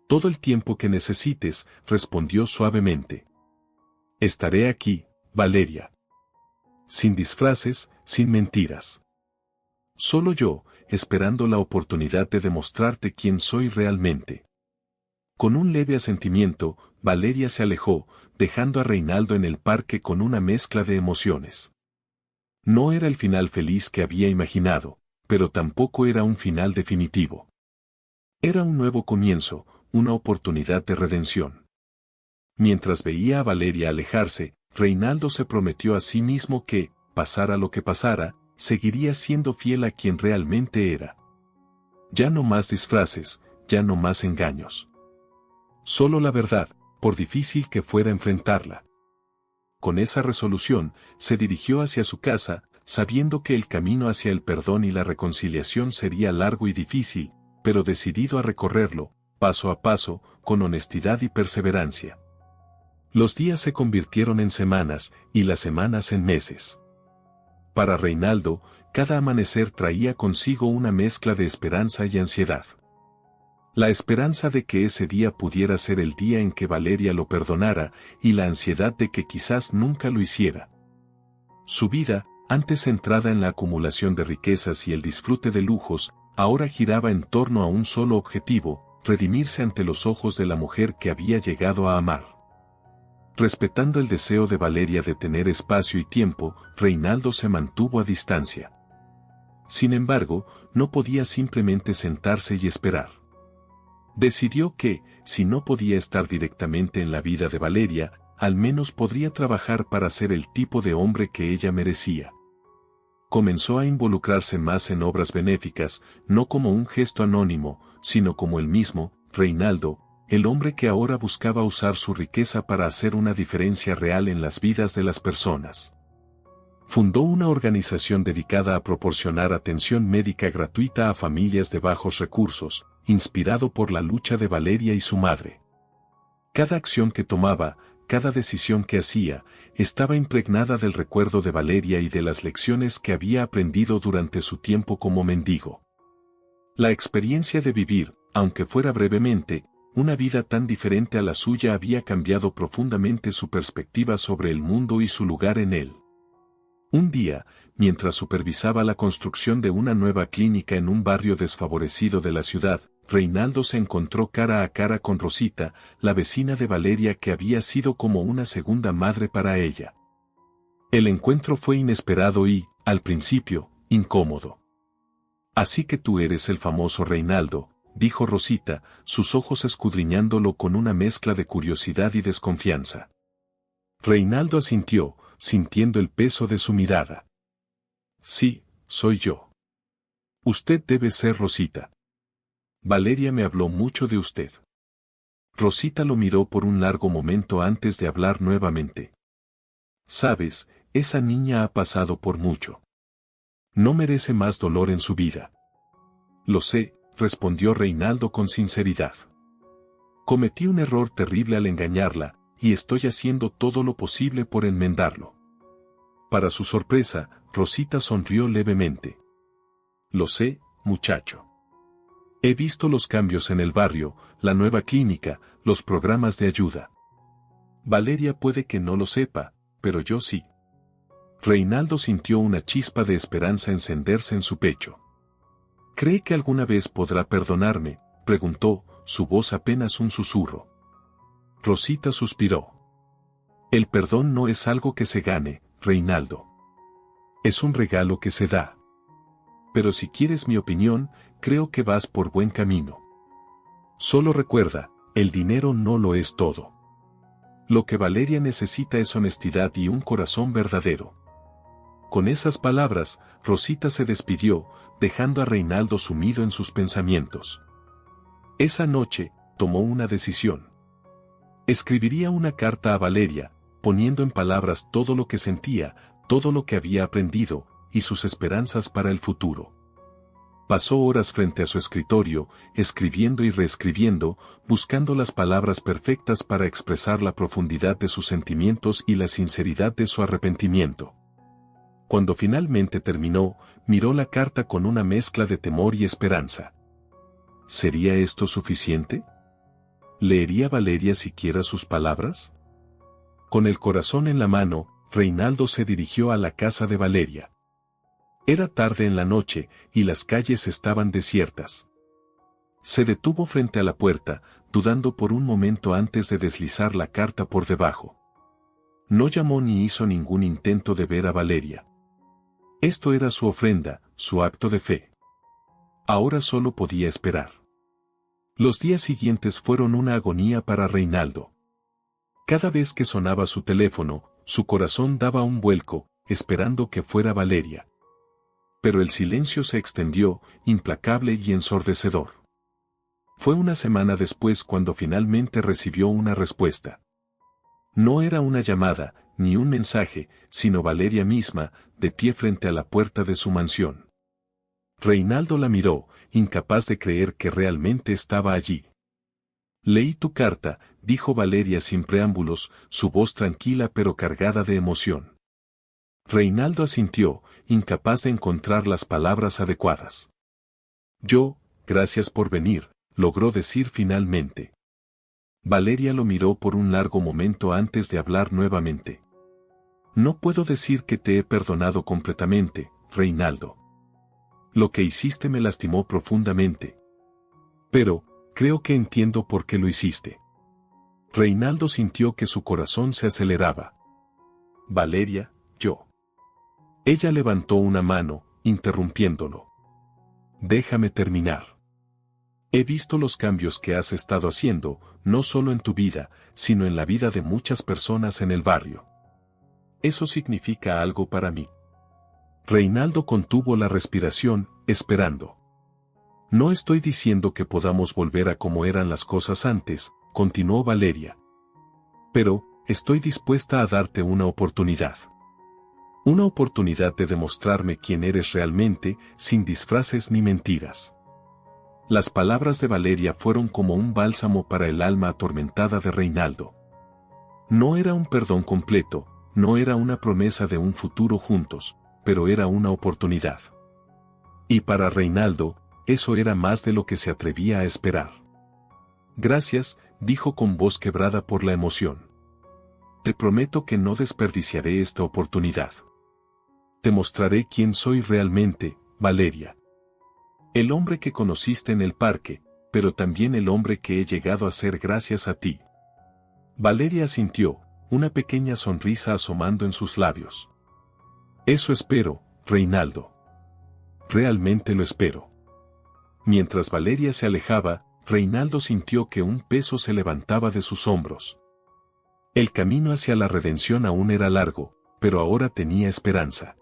Speaker 1: Todo el tiempo que necesites, respondió suavemente. Estaré aquí, Valeria. Sin disfraces, sin mentiras. Solo yo, esperando la oportunidad de demostrarte quién soy realmente. Con un leve asentimiento, Valeria se alejó, dejando a Reinaldo en el parque con una mezcla de emociones. No era el final feliz que había imaginado, pero tampoco era un final definitivo. Era un nuevo comienzo, una oportunidad de redención. Mientras veía a Valeria alejarse, Reinaldo se prometió a sí mismo que, pasara lo que pasara, seguiría siendo fiel a quien realmente era. Ya no más disfraces, ya no más engaños. Solo la verdad, por difícil que fuera enfrentarla. Con esa resolución, se dirigió hacia su casa, sabiendo que el camino hacia el perdón y la reconciliación sería largo y difícil, pero decidido a recorrerlo, paso a paso, con honestidad y perseverancia. Los días se convirtieron en semanas, y las semanas en meses. Para Reinaldo, cada amanecer traía consigo una mezcla de esperanza y ansiedad. La esperanza de que ese día pudiera ser el día en que Valeria lo perdonara, y la ansiedad de que quizás nunca lo hiciera. Su vida, antes centrada en la acumulación de riquezas y el disfrute de lujos, ahora giraba en torno a un solo objetivo: redimirse ante los ojos de la mujer que había llegado a amar. Respetando el deseo de Valeria de tener espacio y tiempo, Reinaldo se mantuvo a distancia. Sin embargo, no podía simplemente sentarse y esperar. Decidió que, si no podía estar directamente en la vida de Valeria, al menos podría trabajar para ser el tipo de hombre que ella merecía. Comenzó a involucrarse más en obras benéficas, no como un gesto anónimo, sino como el mismo, Reinaldo, el hombre que ahora buscaba usar su riqueza para hacer una diferencia real en las vidas de las personas. Fundó una organización dedicada a proporcionar atención médica gratuita a familias de bajos recursos, inspirado por la lucha de Valeria y su madre. Cada acción que tomaba, cada decisión que hacía, estaba impregnada del recuerdo de Valeria y de las lecciones que había aprendido durante su tiempo como mendigo. La experiencia de vivir, aunque fuera brevemente, una vida tan diferente a la suya había cambiado profundamente su perspectiva sobre el mundo y su lugar en él. Un día, mientras supervisaba la construcción de una nueva clínica en un barrio desfavorecido de la ciudad, Reinaldo se encontró cara a cara con Rosita, la vecina de Valeria que había sido como una segunda madre para ella. El encuentro fue inesperado y, al principio, incómodo. «Así que tú eres el famoso Reinaldo», dijo Rosita, sus ojos escudriñándolo con una mezcla de curiosidad y desconfianza. Reinaldo asintió, sintiendo el peso de su mirada. «Sí, soy yo. Usted debe ser Rosita. Valeria me habló mucho de usted». Rosita lo miró por un largo momento antes de hablar nuevamente. «Sabes, esa niña ha pasado por mucho. No merece más dolor en su vida». «Lo sé», respondió Reinaldo con sinceridad. «Cometí un error terrible al engañarla, y estoy haciendo todo lo posible por enmendarlo». Para su sorpresa, Rosita sonrió levemente. «Lo sé, muchacho. He visto los cambios en el barrio, la nueva clínica, los programas de ayuda. Valeria puede que no lo sepa, pero yo sí». Reinaldo sintió una chispa de esperanza encenderse en su pecho. «¿Cree que alguna vez podrá perdonarme?», preguntó, su voz apenas un susurro. Rosita suspiró. «El perdón no es algo que se gane, Reinaldo. Es un regalo que se da. Pero si quieres mi opinión, creo que vas por buen camino. Solo recuerda, el dinero no lo es todo. Lo que Valeria necesita es honestidad y un corazón verdadero». Con esas palabras, Rosita se despidió, dejando a Reinaldo sumido en sus pensamientos. Esa noche, tomó una decisión. Escribiría una carta a Valeria, poniendo en palabras todo lo que sentía, todo lo que había aprendido, y sus esperanzas para el futuro. Pasó horas frente a su escritorio, escribiendo y reescribiendo, buscando las palabras perfectas para expresar la profundidad de sus sentimientos y la sinceridad de su arrepentimiento. Cuando finalmente terminó, miró la carta con una mezcla de temor y esperanza. ¿Sería esto suficiente? ¿Leería Valeria siquiera sus palabras? Con el corazón en la mano, Reinaldo se dirigió a la casa de Valeria. Era tarde en la noche, y las calles estaban desiertas. Se detuvo frente a la puerta, dudando por un momento antes de deslizar la carta por debajo. No llamó ni hizo ningún intento de ver a Valeria. Esto era su ofrenda, su acto de fe. Ahora solo podía esperar. Los días siguientes fueron una agonía para Reinaldo. Cada vez que sonaba su teléfono, su corazón daba un vuelco, esperando que fuera Valeria. Pero el silencio se extendió, implacable y ensordecedor. Fue una semana después cuando finalmente recibió una respuesta. No era una llamada, ni un mensaje, sino Valeria misma, de pie frente a la puerta de su mansión. Reinaldo la miró, incapaz de creer que realmente estaba allí. «Leí tu carta», dijo Valeria sin preámbulos, su voz tranquila pero cargada de emoción. Reinaldo asintió, incapaz de encontrar las palabras adecuadas. «Gracias por venir, logró decir finalmente. Valeria lo miró por un largo momento antes de hablar nuevamente. No puedo decir que te he perdonado completamente, Reinaldo. Lo que hiciste me lastimó profundamente. Pero, creo que entiendo por qué lo hiciste. Reinaldo sintió que su corazón se aceleraba. Valeria, yo. Ella levantó una mano, interrumpiéndolo. Déjame terminar. He visto los cambios que has estado haciendo, no solo en tu vida, sino en la vida de muchas personas en el barrio. Eso significa algo para mí. Reinaldo contuvo la respiración, esperando. No estoy diciendo que podamos volver a como eran las cosas antes, continuó Valeria. Pero, estoy dispuesta a darte una oportunidad. Una oportunidad de demostrarme quién eres realmente, sin disfraces ni mentiras. Las palabras de Valeria fueron como un bálsamo para el alma atormentada de Reinaldo. No era un perdón completo, no era una promesa de un futuro juntos, pero era una oportunidad. Y para Reinaldo, eso era más de lo que se atrevía a esperar. Gracias, dijo con voz quebrada por la emoción. Te prometo que no desperdiciaré esta oportunidad. Te mostraré quién soy realmente, Valeria. El hombre que conociste en el parque, pero también el hombre que he llegado a ser gracias a ti. Valeria asintió, una pequeña sonrisa asomando en sus labios. Eso espero, Reinaldo. Realmente lo espero. Mientras Valeria se alejaba, Reinaldo sintió que un peso se levantaba de sus hombros. El camino hacia la redención aún era largo, pero ahora tenía esperanza.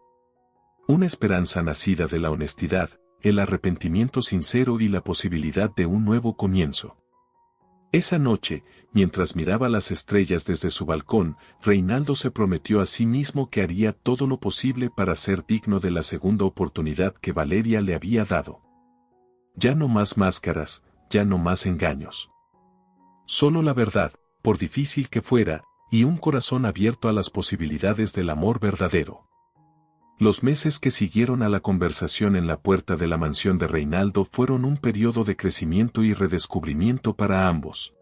Speaker 1: Una esperanza nacida de la honestidad, el arrepentimiento sincero y la posibilidad de un nuevo comienzo. Esa noche, mientras miraba las estrellas desde su balcón, Reinaldo se prometió a sí mismo que haría todo lo posible para ser digno de la segunda oportunidad que Valeria le había dado. Ya no más máscaras, ya no más engaños. Solo la verdad, por difícil que fuera, y un corazón abierto a las posibilidades del amor verdadero. Los meses que siguieron a la conversación en la puerta de la mansión de Reinaldo fueron un periodo de crecimiento y redescubrimiento para ambos.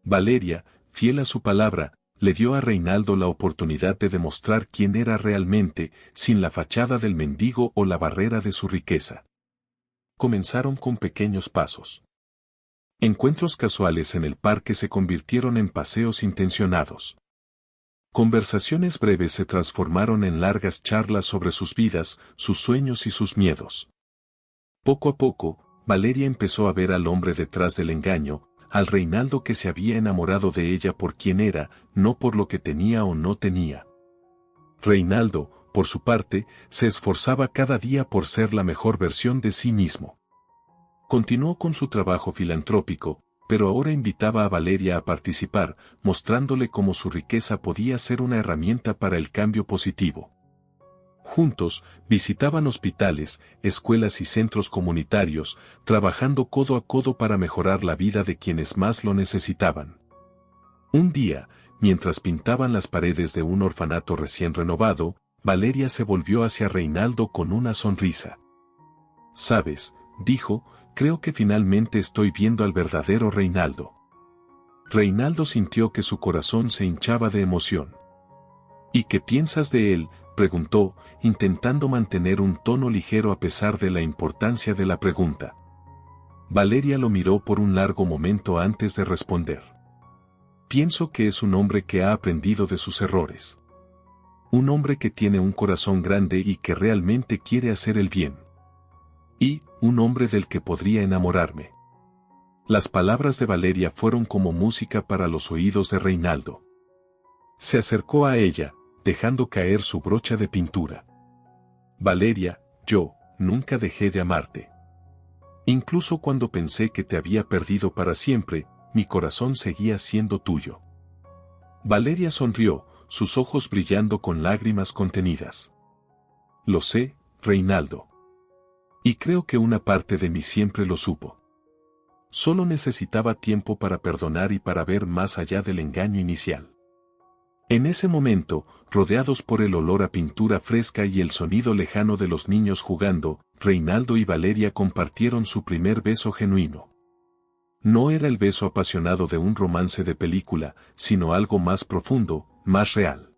Speaker 1: Valeria, fiel a su palabra, le dio a Reinaldo la oportunidad de demostrar quién era realmente, sin la fachada del mendigo o la barrera de su riqueza. Comenzaron con pequeños pasos. Encuentros casuales en el parque se convirtieron en paseos intencionados. Conversaciones breves se transformaron en largas charlas sobre sus vidas, sus sueños y sus miedos. Poco a poco, Valeria empezó a ver al hombre detrás del engaño, al Reinaldo que se había enamorado de ella por quien era, no por lo que tenía o no tenía. Reinaldo, por su parte, se esforzaba cada día por ser la mejor versión de sí mismo. Continuó con su trabajo filantrópico, pero ahora invitaba a Valeria a participar, mostrándole cómo su riqueza podía ser una herramienta para el cambio positivo. Juntos, visitaban hospitales, escuelas y centros comunitarios, trabajando codo a codo para mejorar la vida de quienes más lo necesitaban. Un día, mientras pintaban las paredes de un orfanato recién renovado, Valeria se volvió hacia Reinaldo con una sonrisa. «¿Sabes?», dijo, «creo que finalmente estoy viendo al verdadero Reinaldo». Reinaldo sintió que su corazón se hinchaba de emoción. «¿Y qué piensas de él?», preguntó, intentando mantener un tono ligero a pesar de la importancia de la pregunta. Valeria lo miró por un largo momento antes de responder. «Pienso que es un hombre que ha aprendido de sus errores. Un hombre que tiene un corazón grande y que realmente quiere hacer el bien. Y, un hombre del que podría enamorarme». Las palabras de Valeria fueron como música para los oídos de Reinaldo. Se acercó a ella, dejando caer su brocha de pintura. «Valeria, yo, nunca dejé de amarte. Incluso cuando pensé que te había perdido para siempre, mi corazón seguía siendo tuyo». Valeria sonrió, sus ojos brillando con lágrimas contenidas. «Lo sé, Reinaldo. Y creo que una parte de mí siempre lo supo. Solo necesitaba tiempo para perdonar y para ver más allá del engaño inicial». En ese momento, rodeados por el olor a pintura fresca y el sonido lejano de los niños jugando, Reinaldo y Valeria compartieron su primer beso genuino. No era el beso apasionado de un romance de película, sino algo más profundo, más real.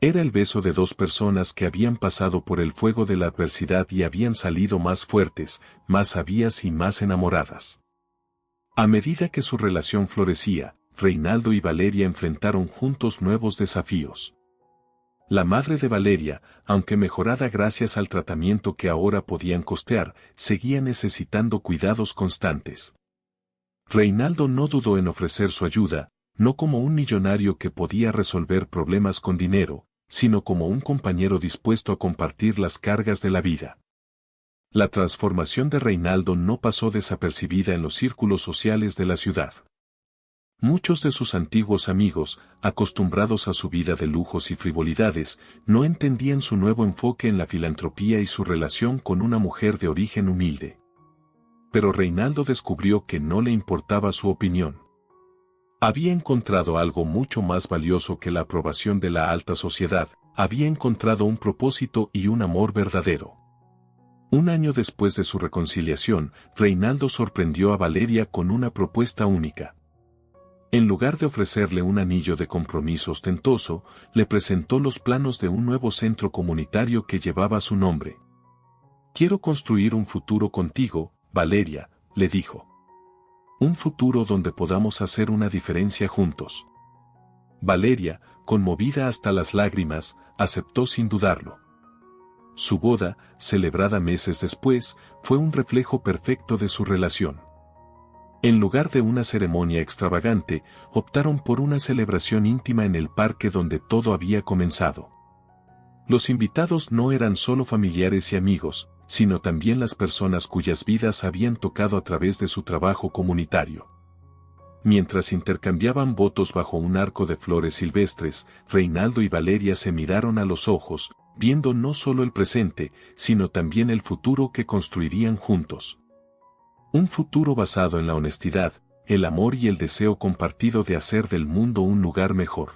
Speaker 1: Era el beso de dos personas que habían pasado por el fuego de la adversidad y habían salido más fuertes, más sabias y más enamoradas. A medida que su relación florecía, Reinaldo y Valeria enfrentaron juntos nuevos desafíos. La madre de Valeria, aunque mejorada gracias al tratamiento que ahora podían costear, seguía necesitando cuidados constantes. Reinaldo no dudó en ofrecer su ayuda, no como un millonario que podía resolver problemas con dinero, sino como un compañero dispuesto a compartir las cargas de la vida. La transformación de Reinaldo no pasó desapercibida en los círculos sociales de la ciudad. Muchos de sus antiguos amigos, acostumbrados a su vida de lujos y frivolidades, no entendían su nuevo enfoque en la filantropía y su relación con una mujer de origen humilde. Pero Reinaldo descubrió que no le importaba su opinión. Había encontrado algo mucho más valioso que la aprobación de la alta sociedad, había encontrado un propósito y un amor verdadero. Un año después de su reconciliación, Reinaldo sorprendió a Valeria con una propuesta única. En lugar de ofrecerle un anillo de compromiso ostentoso, le presentó los planos de un nuevo centro comunitario que llevaba su nombre. «Quiero construir un futuro contigo, Valeria», le dijo. «Un futuro donde podamos hacer una diferencia juntos». Valeria, conmovida hasta las lágrimas, aceptó sin dudarlo. Su boda, celebrada meses después, fue un reflejo perfecto de su relación. En lugar de una ceremonia extravagante, optaron por una celebración íntima en el parque donde todo había comenzado. Los invitados no eran solo familiares y amigos, sino también las personas cuyas vidas habían tocado a través de su trabajo comunitario. Mientras intercambiaban votos bajo un arco de flores silvestres, Reinaldo y Valeria se miraron a los ojos, viendo no solo el presente, sino también el futuro que construirían juntos. Un futuro basado en la honestidad, el amor y el deseo compartido de hacer del mundo un lugar mejor.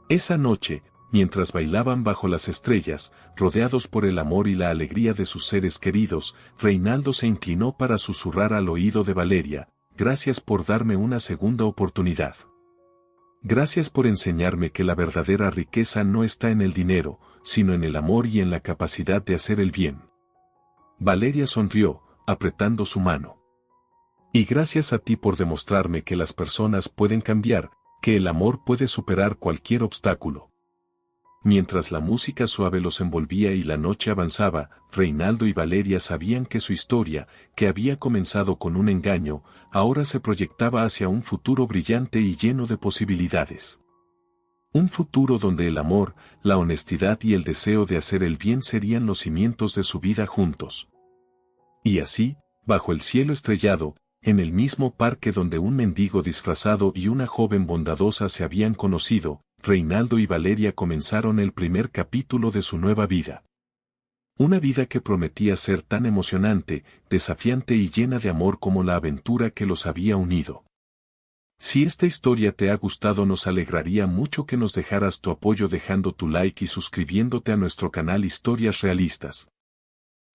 Speaker 1: Esa noche, mientras bailaban bajo las estrellas, rodeados por el amor y la alegría de sus seres queridos, Reinaldo se inclinó para susurrar al oído de Valeria: «Gracias por darme una segunda oportunidad. Gracias por enseñarme que la verdadera riqueza no está en el dinero, sino en el amor y en la capacidad de hacer el bien». Valeria sonrió, apretando su mano. «Y gracias a ti por demostrarme que las personas pueden cambiar, que el amor puede superar cualquier obstáculo». Mientras la música suave los envolvía y la noche avanzaba, Reinaldo y Valeria sabían que su historia, que había comenzado con un engaño, ahora se proyectaba hacia un futuro brillante y lleno de posibilidades. Un futuro donde el amor, la honestidad y el deseo de hacer el bien serían los cimientos de su vida juntos. Y así, bajo el cielo estrellado, en el mismo parque donde un mendigo disfrazado y una joven bondadosa se habían conocido, Reinaldo y Valeria comenzaron el primer capítulo de su nueva vida. Una vida que prometía ser tan emocionante, desafiante y llena de amor como la aventura que los había unido. Si esta historia te ha gustado, nos alegraría mucho que nos dejaras tu apoyo dejando tu like y suscribiéndote a nuestro canal Historias Realistas.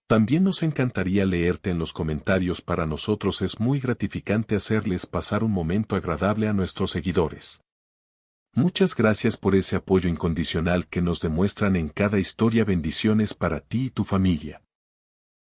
Speaker 1: También nos encantaría leerte en los comentarios. Para nosotros es muy gratificante hacerles pasar un momento agradable a nuestros seguidores. Muchas gracias por ese apoyo incondicional que nos demuestran en cada historia. Bendiciones para ti y tu familia.